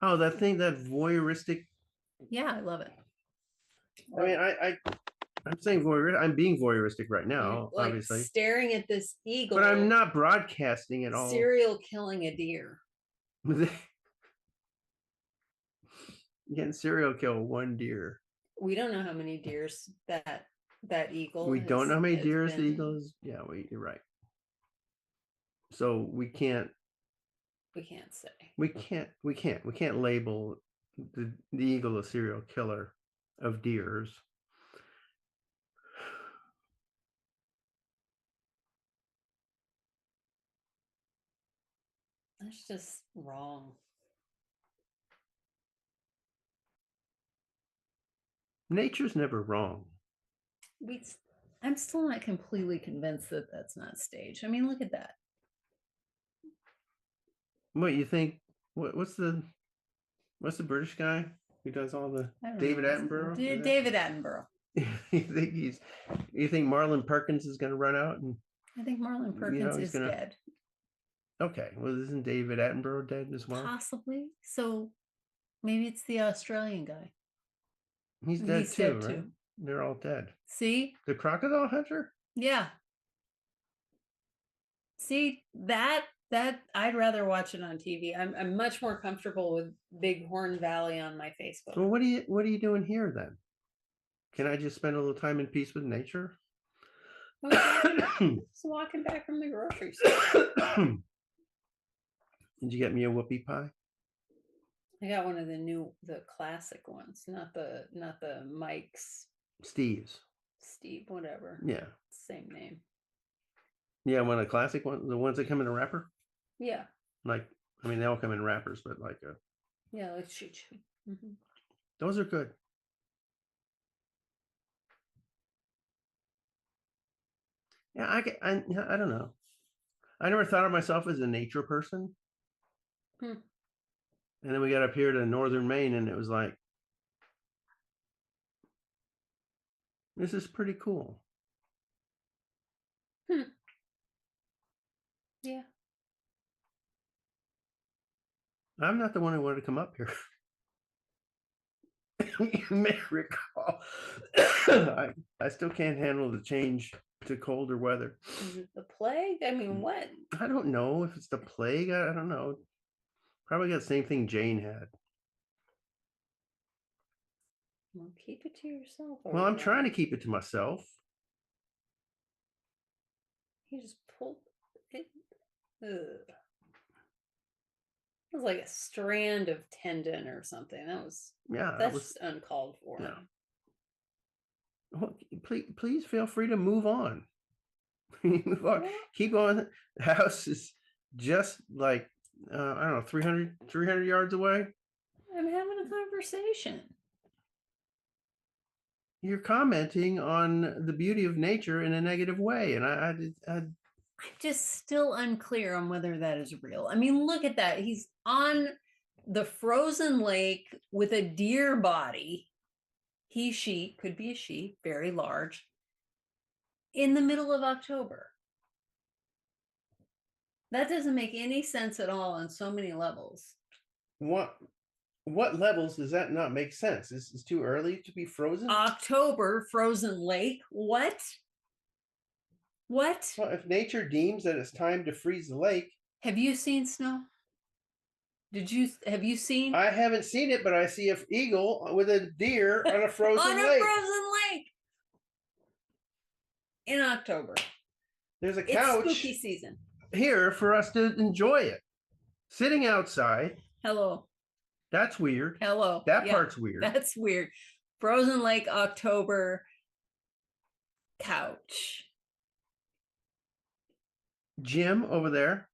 Oh, that thing, that voyeuristic. Yeah, I love it. I mean, I'm saying voyeuristic. I'm being voyeuristic right now, Like obviously. staring at this eagle, But I'm not broadcasting at all. serial killing a deer. Getting serial kill one deer. We don't know how many deers that eagle. We don't know how many has deers the been- eagles. Yeah, you're right. So we can't say. we can't label the eagle a serial killer of deers. That's just wrong. Nature's never wrong. I'm still not completely convinced that that's not staged. I mean, look at that. What you think? What's the British guy who does all the David Attenborough? David Attenborough. You think Marlon Perkins is going to run out and? I think Marlon Perkins is dead. Okay, well, isn't David Attenborough dead as well? Possibly. So maybe it's the Australian guy. He's dead too, right? They're all dead. See? The crocodile hunter? Yeah. See, that I'd rather watch it on TV. I'm much more comfortable with Bighorn Valley on my Facebook. Well, what are you doing here then? Can I just spend a little time in peace with nature? Just walking back from the grocery store. Did you get me a whoopie pie? I got one of the classic ones, not the Mike's, Steve's. Steve, whatever. Yeah. Same name. Yeah, one of the classic ones, the ones that come in a wrapper. Yeah. Like, I mean, they all come in wrappers, but like Yeah, let's shoot you. Mhm. those are good. Yeah, I don't know. I never thought of myself as a nature person. Hmm. And then we got up here to northern Maine and it was like, this is pretty cool. Yeah. I'm not the one who wanted to come up here. You may recall, I still can't handle the change to colder weather. Is it the plague? I mean, what? I don't know if it's the plague. I don't know. Probably got the same thing Jane had. Well, keep it to yourself. Well, I'm trying to keep it to myself. You just pulled it. Ugh. It was like a strand of tendon or something. That's was uncalled for. Yeah. Well, please feel free to move on. Move on. Keep on. The house is just like I don't know, 300 yards away. I'm having a conversation. You're commenting on the beauty of nature in a negative way, and I'm just still unclear on whether that is real. I mean, look at that. He's on the frozen lake with a deer body. She, could be a she, very large, in the middle of October. That doesn't make any sense at all on so many levels. what levels does that not make sense? This is too early to be frozen. October, frozen lake. What? What? Well, if nature deems that it's time to freeze the lake. Have you seen snow? Have you seen? I haven't seen it, but I see an eagle with a deer on a frozen on a lake. frozen lake in October. There's a couch. It's spooky season here for us to enjoy it. Sitting outside. Hello. That's weird. Hello. That part's weird. That's weird. Frozen lake, October, couch. Jim over there.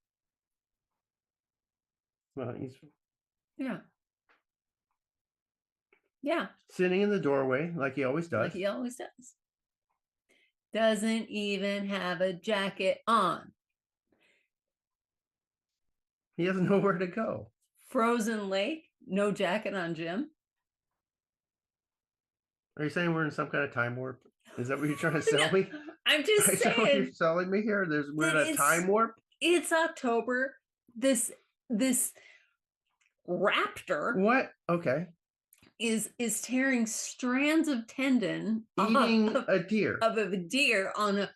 Well, he's yeah, sitting in the doorway like he always does. Like he always does. Doesn't even have a jacket on. He doesn't know where to go. Frozen lake, no jacket on Jim. Are you saying we're in some kind of time warp? Is that what you're trying to sell me? I'm just saying. Is that what you're selling me here? We're in a time warp. It's October. This raptor. What? Okay. Is tearing strands of tendon eating a deer of a deer on a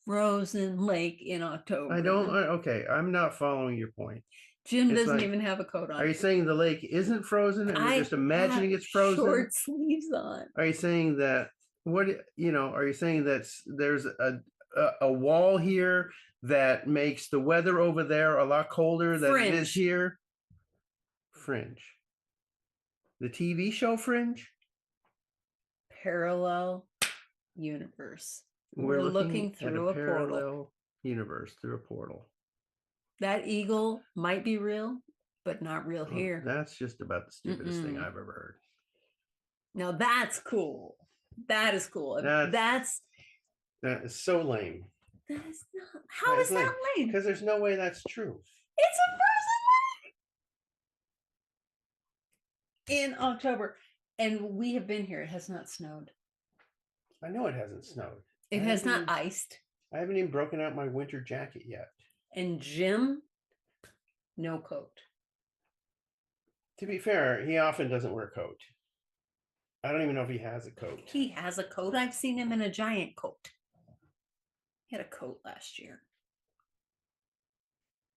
frozen lake in October. I don't. Okay, I'm not following your point. Jim doesn't even have a coat on. Are you saying the lake isn't frozen and you're just imagining it's frozen? Short sleeves on. Are you saying that are you saying that there's a wall here that makes the weather over there a lot colder than it is here? Fringe. The TV show Fringe? Parallel universe. We're looking through a parallel universe through a portal. That eagle might be real, but not real here. That's just about the stupidest thing I've ever heard. Now that's cool. That is cool. That is so lame. That is not. How is that lame? Because there's no way that's true. It's a frozen lake in October, and we have been here. It has not snowed. I know it hasn't snowed. It has not iced. I haven't even broken out my winter jacket yet. And Jim, no coat. To be fair, he often doesn't wear a coat. I don't even know if he has a coat. He has a coat. I've seen him in a giant coat. He had a coat last year.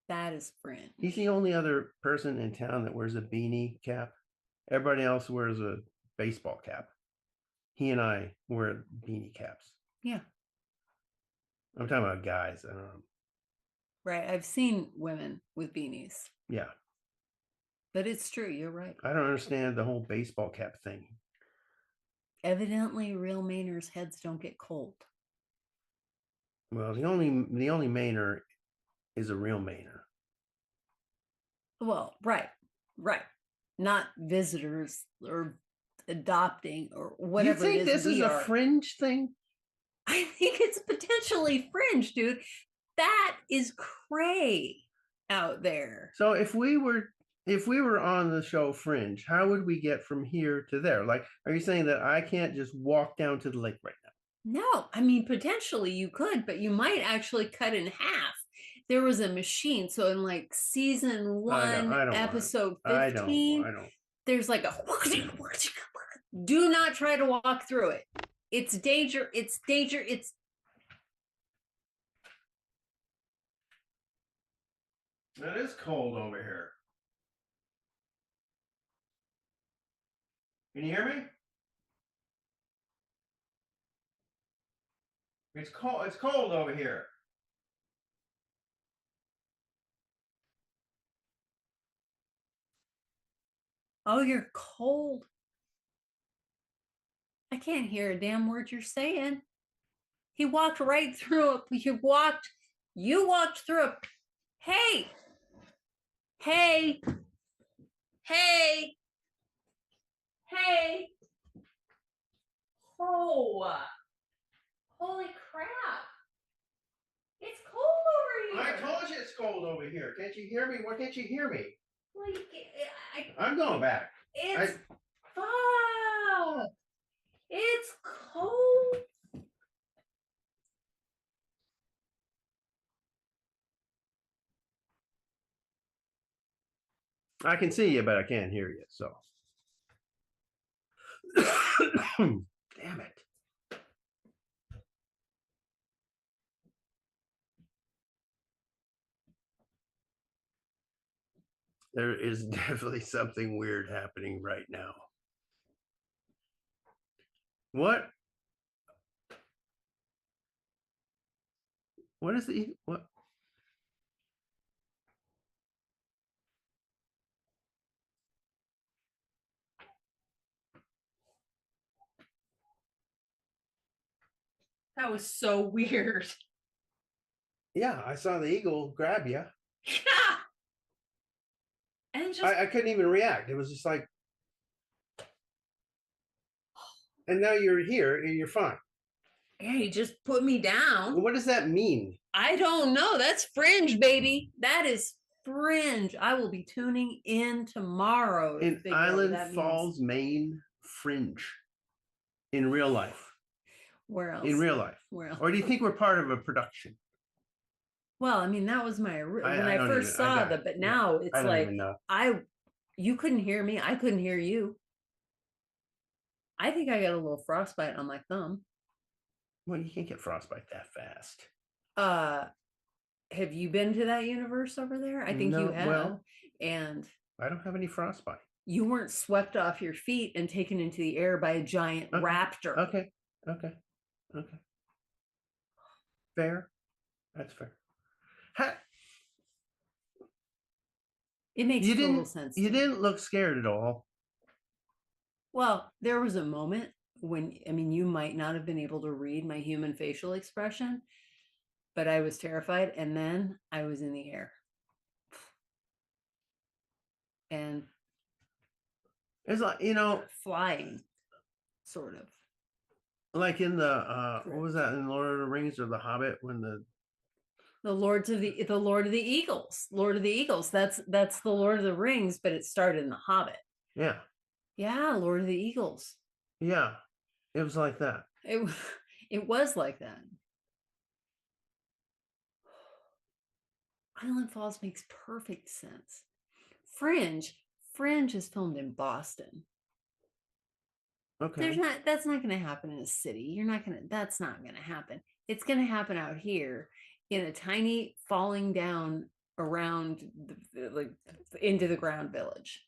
That is Fringe. He's the only other person in town that wears a beanie cap. Everybody else wears a baseball cap. he and I wear beanie caps. Yeah. I'm talking about guys. I don't know. Right. I've seen women with beanies, Yeah. but it's true. You're right. I don't understand the whole baseball cap thing. Evidently, real Mainers' heads don't get cold. Well, the only Mainer is a real Mainer. Well, right. Not visitors or adopting or whatever. You think it is this is a are. fringe thing? I think it's potentially fringe, dude. That is cray out there. So if we were on the show Fringe, how would we get from here to there? Like, are you saying that I can't just walk down to the lake right now? No, I mean, potentially you could, but you might actually cut in half. There was a machine. So in like season 1, I don't episode want 15, I don't. there's like a do not try to walk through it. It's danger. It's It is cold over here. Can you hear me? It's cold. It's cold over here. oh, you're cold. I can't hear a damn word you're saying. He walked right through it. You walked through it. Hey. Oh, holy crap. It's cold over here. I told you it's cold over here. Can't you hear me? Why can't you hear me? Well, I'm going back. it's fuck. It's cold. I can see you, but I can't hear you. So, damn it. There is definitely something weird happening right now. What? What is the what? That was so weird. Yeah, I saw the eagle grab you. Yeah. And just I couldn't even react. It was just like, and now you're here and you're fine. yeah, he just put me down. What does that mean? I don't know. That's fringe, baby. That is fringe. I will be tuning in tomorrow. In Island Falls, Maine, fringe. In real life. Where else? In real life. Where else? Or do you think we're part of a production? Well, I mean, that was my when I don't first even- I saw got that, it. but Yeah. now it's I don't like even know. you couldn't hear me. I couldn't hear you. I think I got a little frostbite on my thumb. Well, you can't get frostbite that fast. Have you been to that universe over there? I think you No, have. well- And I don't have any frostbite. you weren't swept off your feet and taken into the air by a giant Okay. raptor. Okay. Fair. That's fair. It makes You total didn't. sense. You to me. didn't look scared at all. Well, there was a moment when, I mean, you might not have been able to read my human facial expression, but I was terrified. And then I was in the air. And It's like, flying, sort of. like in the what was that in Lord of the Rings or the Hobbit when the Lord of the Eagles. Lord of the Eagles. That's the Lord of the Rings, but it started in the Hobbit. yeah. Yeah, Lord of the Eagles. Yeah. It was like that. It was like that. Island Falls makes perfect sense. Fringe is filmed in Boston. Okay. That's not going to happen in a city. That's not going to happen. It's going to happen out here in a tiny falling down around like into the ground village.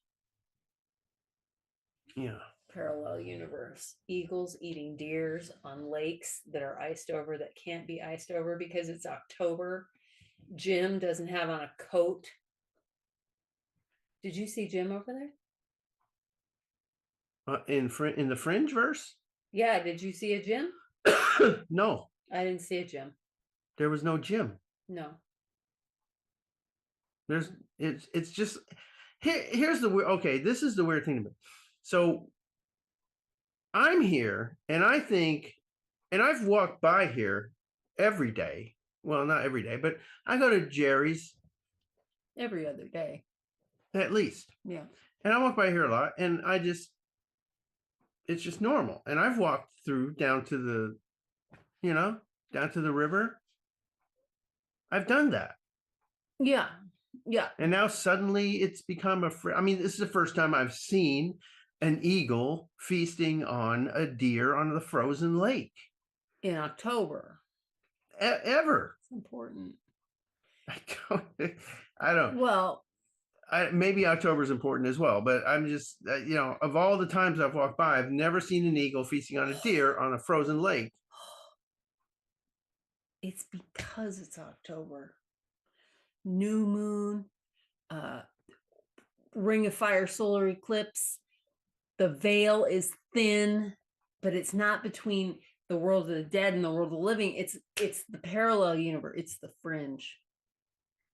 Yeah. parallel universe. Eagles eating deers on lakes that are iced over that can't be iced over because it's October. Jim doesn't have on a coat. Did you see Jim over there? In the Fringe verse? Yeah, did you see a Jim? No, I didn't see a Jim. there was no Jim. No. It's just here's the weird. Okay, this is the weird thing to me. So I'm here, and I think, and I've walked by here every day. Well, not every day, but I go to Jerry's Every other day. at least, Yeah. and I walk by here a lot, and it's just normal. And I've walked through down to the river. I've done that. Yeah. Yeah. And now suddenly it's become I mean, this is the first time I've seen an eagle feasting on a deer on the frozen lake. In October. Ever. It's important. I don't. Well, maybe October is important as well, but I'm just, of all the times I've walked by, I've never seen an eagle feasting on a deer on a frozen lake. it's because it's October. New moon, ring of fire solar eclipse. The veil is thin, but it's not between the world of the dead and the world of the living. It's the parallel universe. It's the fringe.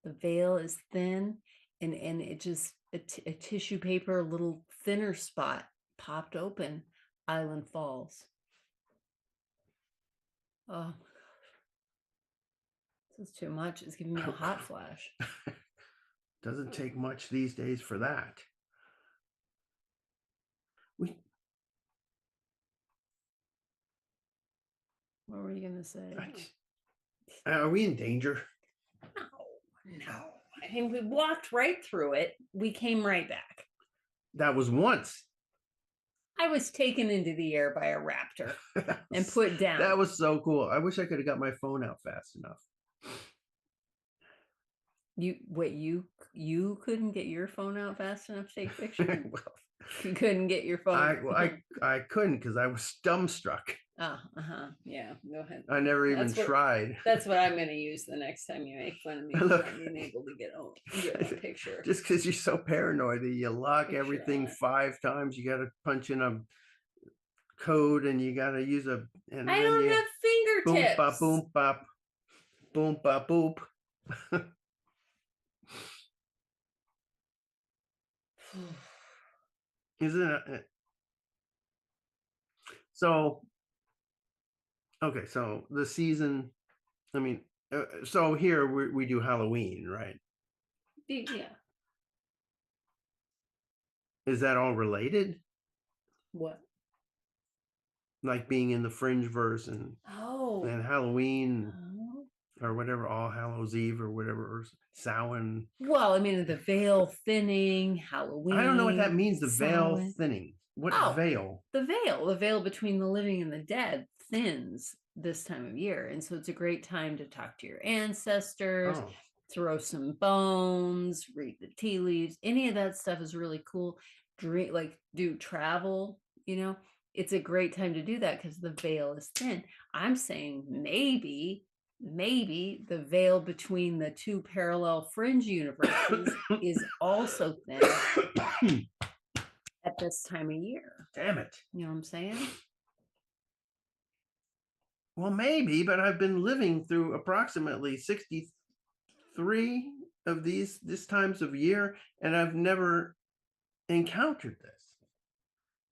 The veil is thin, and it just a tissue paper, a little thinner spot popped open. Island Falls. Oh my gosh. This is too much. It's giving me a hot flash. Doesn't take much these days for that. What were you going to say? Are we in danger? No. I mean, we walked right through it. We came right back. That was once. I was taken into the air by a raptor and put down. That was so cool. I wish I could have got my phone out fast enough. You couldn't get your phone out fast enough to take pictures? Well, you couldn't get your phone. I couldn't because I was dumbstruck. Yeah, go ahead. I never even tried. That's what I'm going to use the next time you make fun of me for being able to get a picture. Just because you're so paranoid that you lock everything 5 times, you got to punch in a code and you got to use a. And I don't have fingertips. Boom, bop, boom, bop, boom, bop, boop. Isn't it? So, okay, so the season, I mean, so here we do Halloween, right? Yeah. Is that all related? What? Like being in the Fringe verse and Halloween or whatever, All Hallows Eve or whatever, or Samhain. Well, I mean, the veil thinning, Halloween. I don't know what that means, the veil thinning. What veil? The veil between the living and the dead thins this time of year. And so it's a great time to talk to your ancestors, throw some bones, read the tea leaves. Any of that stuff is really cool. Do travel, it's a great time to do that because the veil is thin. I'm saying maybe the veil between the two parallel fringe universes is also thin at this time of year. Damn it. You know what I'm saying? Well, maybe, but I've been living through approximately 63 of this times of year, and I've never encountered this.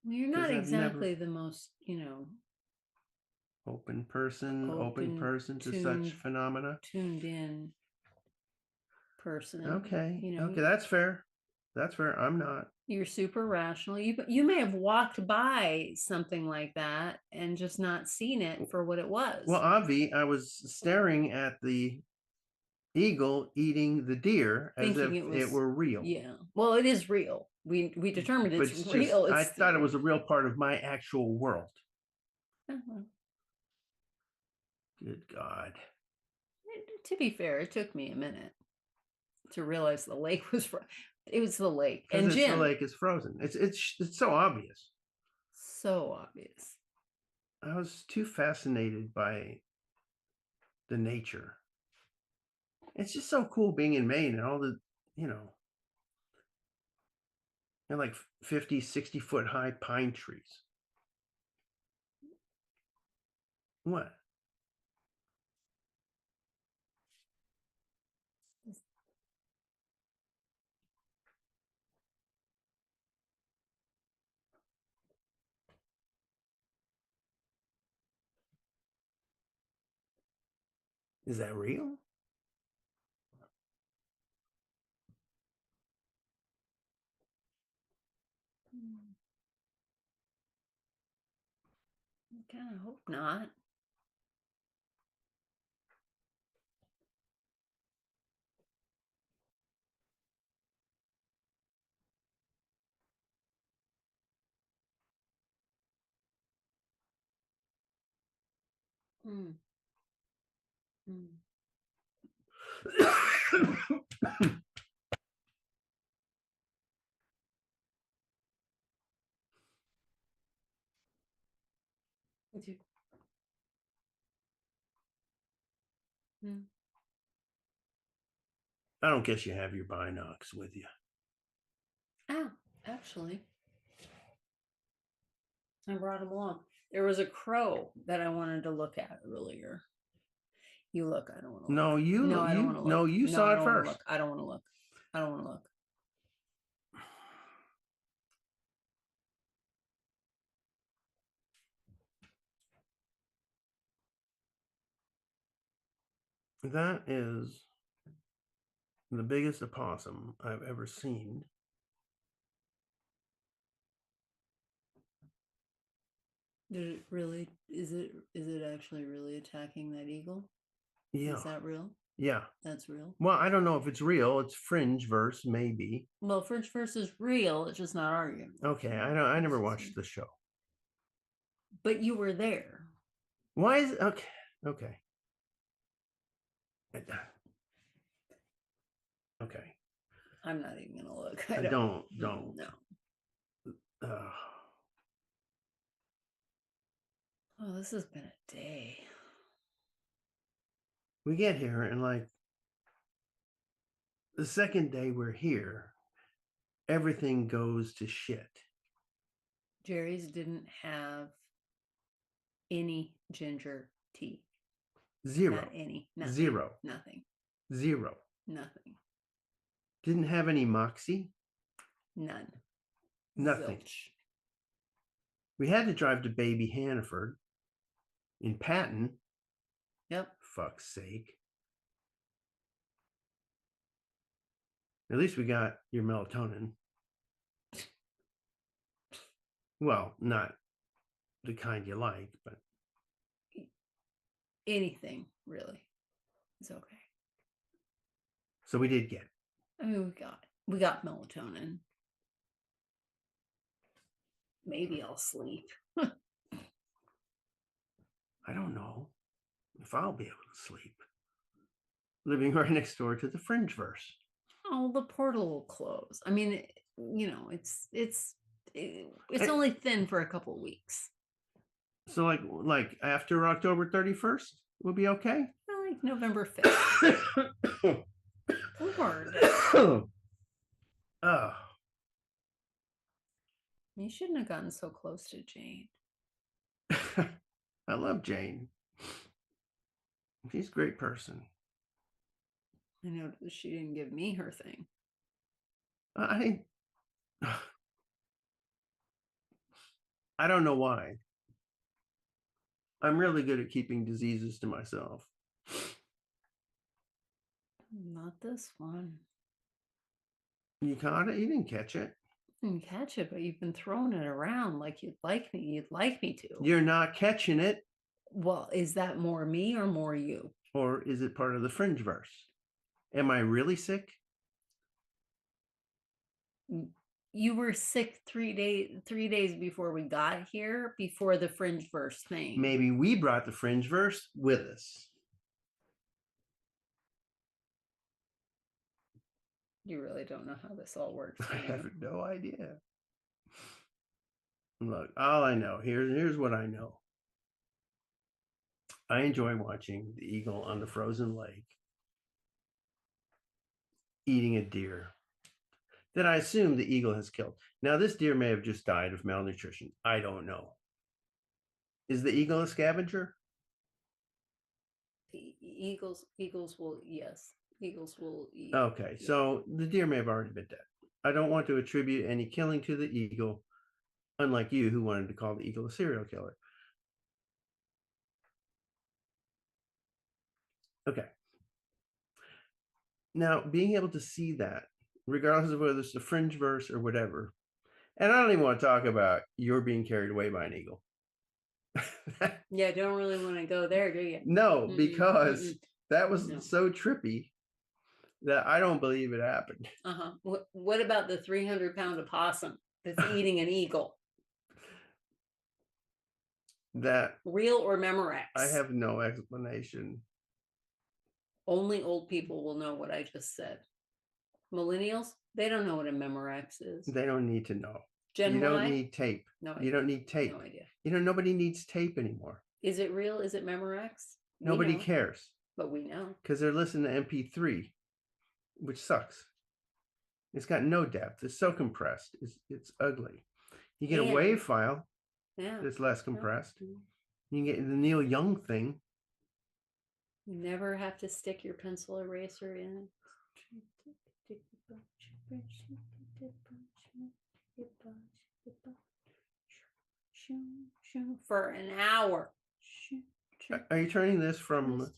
Well, you're not exactly the most, open person to such phenomena. Tuned in person. Okay. Okay, that's fair. I'm not. You're super rational. You may have walked by something like that and just not seen it for what it was. Well, Avi, I was staring at the eagle eating the deer as if it were real. Yeah. Well, it is real. We determined it's real. I thought it was a real part of my actual world. Good God. To be fair, it took me a minute to realize the lake was it was the lake. And the lake is frozen. It's so obvious. So obvious. I was too fascinated by the nature. It's just so cool being in Maine and all the, and like 50, 60-foot high pine trees. What? Is that real? I kind of hope not. Mm. Mm. Would you- Mm. I don't guess you have your binocs with you. Oh, actually, I brought him along. There was a crow that I wanted to look at earlier. You look. I don't want to. No, look. you. No, I don't want to look. No, you saw I it don't wanna first. look. I don't want to look. I don't want to look. That is the biggest opossum I've ever seen. Did it really? Is it? Is it actually really attacking that eagle? Yeah. Is that real? Yeah. That's real. Well, I don't know if it's real. It's fringe verse, maybe. Well, Fringe verse is real. It's just not arguing. Okay, I don't. I never watched the show. But you were there. Why is okay? Okay. Okay. I'm not even gonna look. Don't. No. Oh, this has been a day. We get here and like the second day we're here, everything goes to shit. Jerry's didn't have any ginger tea. Zero. Not any. Nothing. Zero. Nothing. Zero. Nothing. Didn't have any moxie. None. Nothing. Zilch. We had to drive to Baby Hannaford in Patton. Yep. Fuck's sake. At least we got your melatonin. Well, not the kind you like, but Anything really is okay. so we did get it. I mean, we got melatonin. Maybe I'll sleep. I don't know if I'll be able to sleep. Living right next door to the Fringe verse. Oh, the portal will close. I mean, it's only thin for a couple of weeks. So like after October 31st, we'll be okay? Like November 5th. Lord. Oh. You shouldn't have gotten so close to Jane. I love Jane. She's a great person. I know she didn't give me her thing. I don't know why. I'm really good at keeping diseases to myself. Not this one. You caught it? You didn't catch it. You didn't catch it, but you've been throwing it around like you'd like me to. You're not catching it. Well, is that more me or more you? Or is it part of the Fringe verse? Am I really sick? You were sick 3 days before we got here, before the Fringe verse thing. Maybe we brought the Fringe verse with us. You really don't know how this all works. I have no idea. Look, all I know, here's what I know. I enjoy watching the eagle on the frozen lake eating a deer that I assume the eagle has killed. Now, this deer may have just died of malnutrition. I don't know. Is the eagle a scavenger? Eagles will, yes. Eagles will eat. Okay, yeah. so the deer may have already been dead. I don't want to attribute any killing to the eagle, unlike you who wanted to call the eagle a serial killer. Okay. Now, being able to see that, regardless of whether it's the fringe verse or whatever, and I don't even want to talk about you're being carried away by an eagle. Yeah, don't really want to go there, do you? No, because mm-mm. that was No. so trippy that I don't believe it happened. What about the 300-pound opossum that's eating an eagle? That Real or Memorex? I have no explanation. Only old people will know what I just said. Millennials, they don't know what a Memorex is. They don't need to know. Gen you don't Y? need tape. No You don't need tape. No idea. Nobody needs tape anymore. Is it real? Is it Memorex? Nobody cares But we know. because they're listening to MP3, which sucks. It's got no depth. It's so compressed. It's ugly. You get a WAV file that's less compressed. You can get the Neil Young thing. You never have to stick your pencil eraser in. For an hour. Are you turning this from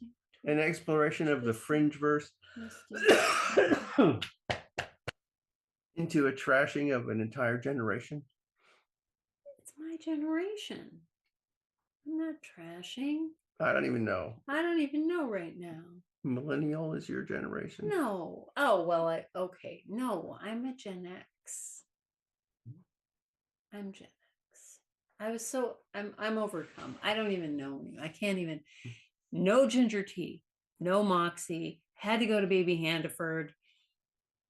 an exploration of the fringe verse into a trashing of an entire generation? It's my generation. I'm not trashing. I don't even know. I don't even know right now. Millennial is your generation? No. Oh, well, okay. No, I'm a Gen X. I'm Gen X. I'm overcome. I don't even know. I can't even, no ginger tea, no Moxie, had to go to Baby Handiford,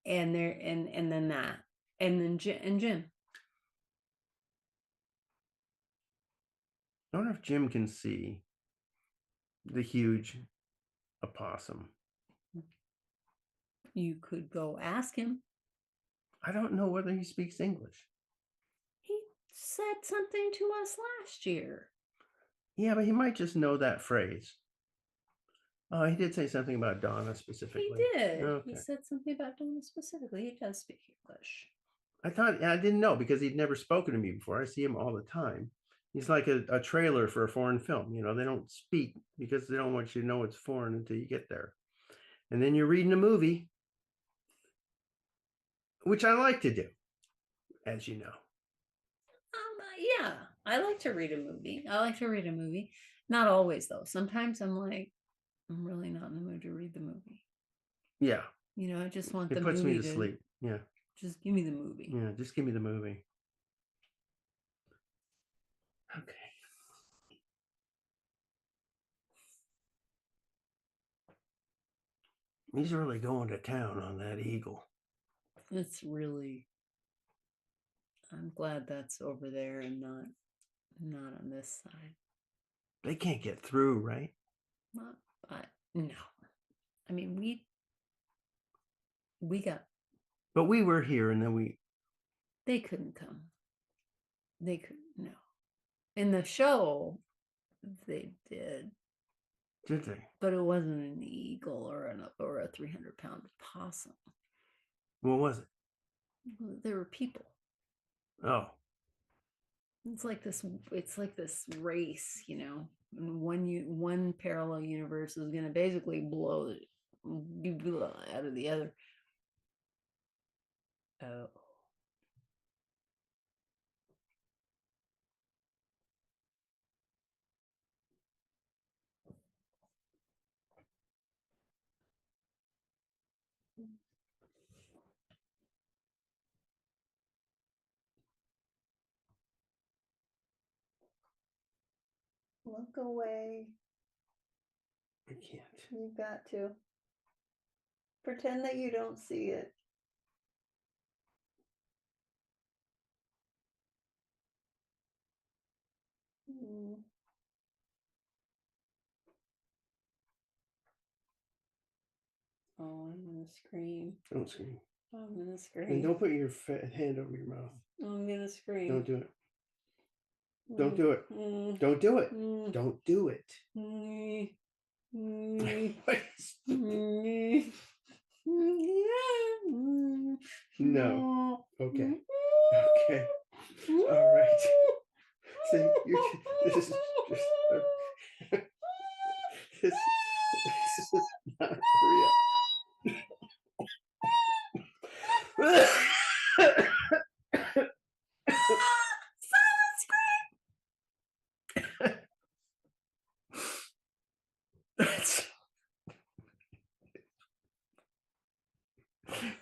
and then that, and then Jim. I wonder if Jim can see the huge opossum. You could go ask him. I don't know whether he speaks English. He said something to us last year. Yeah, but he might just know that phrase. Oh, he did say something about Donna specifically. He did. Okay. He said something about Donna specifically. He does speak English. I didn't know because he'd never spoken to me before. I see him all the time. He's like a trailer for a foreign film. They don't speak because they don't want you to know it's foreign until you get there. And then you're reading a movie, which I like to do, as you know. Yeah, I like to read a movie. Not always, though. Sometimes I'm like, I'm really not in the mood to read the movie. Yeah. I just want the movie. It puts me to sleep. Yeah. Just give me the movie. Yeah, just give me the movie. Okay. He's really going to town on that eagle. It's really, I'm glad that's over there and not on this side. They can't get through, right? No. I mean, we got. But we were here and then They couldn't come. They couldn't, no. In the show, they did. Did they? But it wasn't an eagle or a 300-pound possum. What was it? There were people. Oh. It's like this race, and one parallel universe is gonna basically blow out of the other. Oh. Look away. I can't. You've got to. Pretend that you don't see it. Oh, I'm gonna scream. Don't scream. I'm gonna scream. And don't put your hand over your mouth. I'm gonna scream. Don't do it. Don't do it. Mm. Don't do it. Mm. Don't do it. Mm. Mm. What is- Mm. No. Okay. Okay. All right. See, this is just this is not real.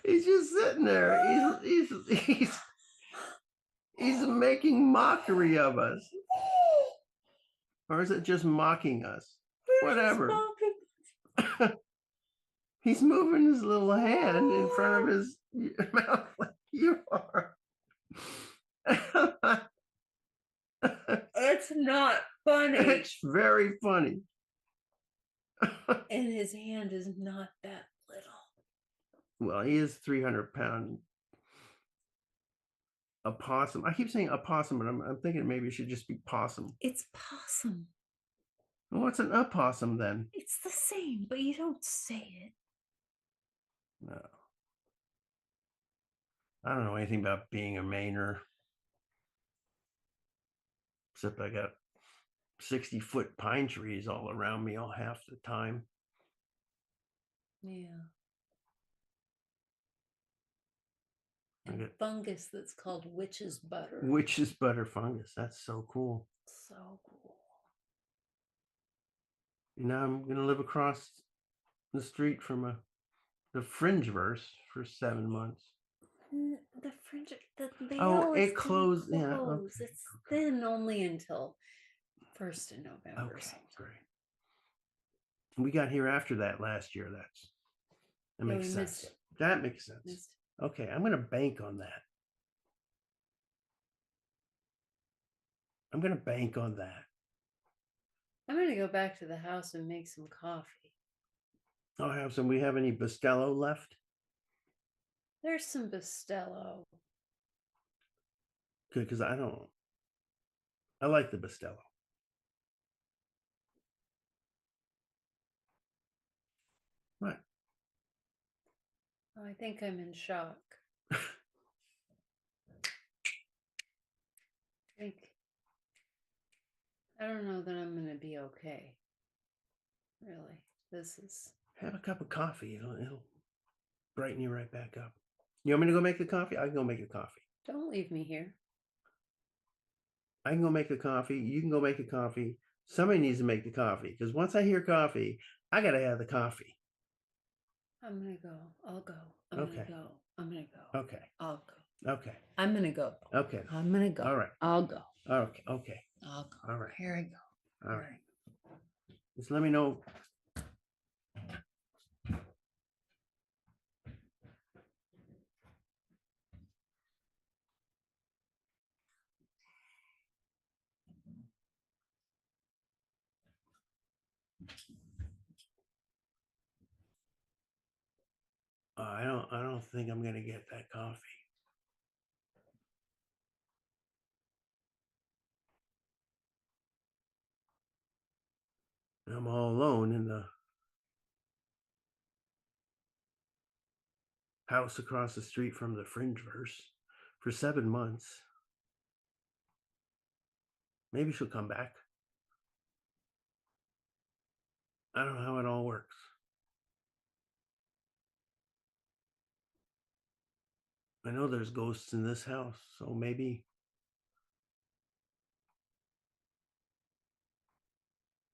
He's just sitting there. He's making mockery of us. Or is it just mocking us? Whatever. He's moving his little hand in front of his mouth like you are. It's not funny. It's very funny. And his hand is not that little. Well, he is 300-pound opossum. I keep saying opossum, but I'm thinking maybe it should just be possum. It's possum. Well, what's an opossum then? It's the same, but you don't say it. No. I don't know anything about being a Mainer. Except I got 60-foot pine trees all around me all half the time. Yeah. I And got fungus that's called witch's butter. witch's butter fungus. That's so cool. So cool. Now I'm going to live across the street from the Fringeverse for 7 months. The fringe, they Oh, always it closed. close. Yeah. Okay. It's then only until 1st of November. Okay, sometime. great. We got here after that last year. That Yeah, makes we sense. missed it. That makes sense. Missed Okay, I'm going to bank on that. I'm going to bank on that. I'm gonna go back to the house and make some coffee. I'll have some. We have any Bustelo left? There's some Bustelo. Good, because I like the Bustelo. What? I think I'm in shock. I don't know that I'm gonna be okay. Really, this is. Have a cup of coffee. It'll brighten you right back up. You want me to go make the coffee? I can go make the coffee. Don't leave me here. I can go make the coffee. You can go make the coffee. Somebody needs to make the coffee because once I hear coffee, I got to have the coffee. I'm gonna go. I'll go. I'm Okay. gonna go. I'm gonna go. Okay. I'll go. Okay. I'm gonna go. Okay. I'm gonna go. All right. I'll go. Okay. Okay. I'll go. All right. Here I go. All right. Just let me know. I don't think I'm gonna get that coffee. I'm all alone in the house across the street from the Fringeverse for 7 months. Maybe she'll come back. I don't know how it all works. I know there's ghosts in this house, so maybe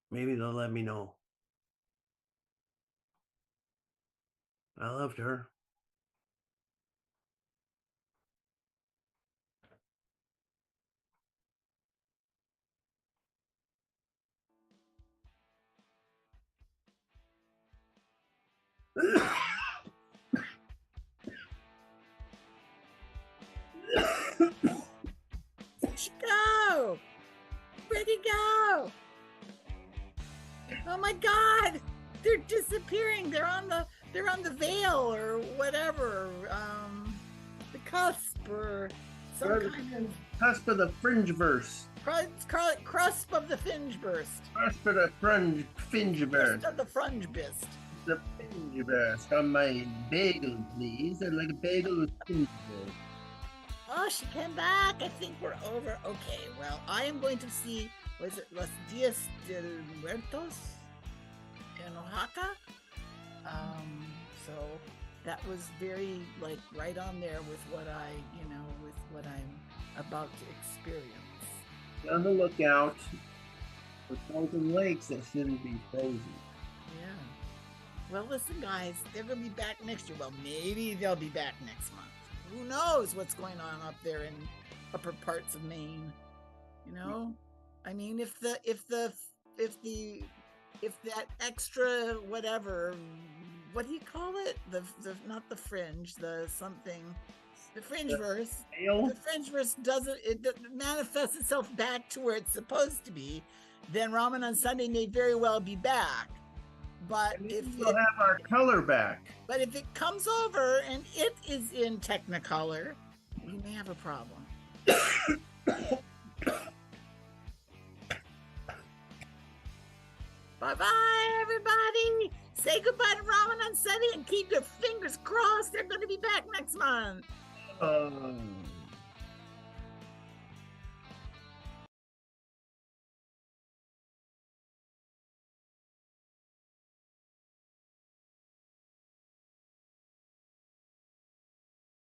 they'll let me know. I loved her. Go! Pretty go! Oh my God, they're disappearing. They're on the veil or whatever. The cusp or some kind of cusp of the fringe verse. Crusp of the fringe burst. Cusp of the fringe verse. Crust of the fringe burst. The fringe verse. On my bagel, please. I'd like a bagel with fringe verse. Oh, she came back. I think we're over. Okay, well, I am going to see, was it Los Dias de Muertos in Oaxaca? So that was very, like, right on there with what what I'm about to experience. Be on the lookout for frozen lakes that shouldn't be frozen. Yeah. Well, listen, guys, they're going to be back next year. Well, maybe they'll be back next month. Who knows what's going on up there in upper parts of Maine? You know, I mean, if that extra whatever, what do you call it? The not the fringe, the something, the fringe verse. The fringe verse doesn't manifest itself back to where it's supposed to be. Then Ramen on Sunday may very well be back. But if we'll have our color back. But if it comes over and it is in Technicolor, we may have a problem. Bye-bye, everybody. Say goodbye to Ramen on Sunday and keep your fingers crossed. They're going to be back next month.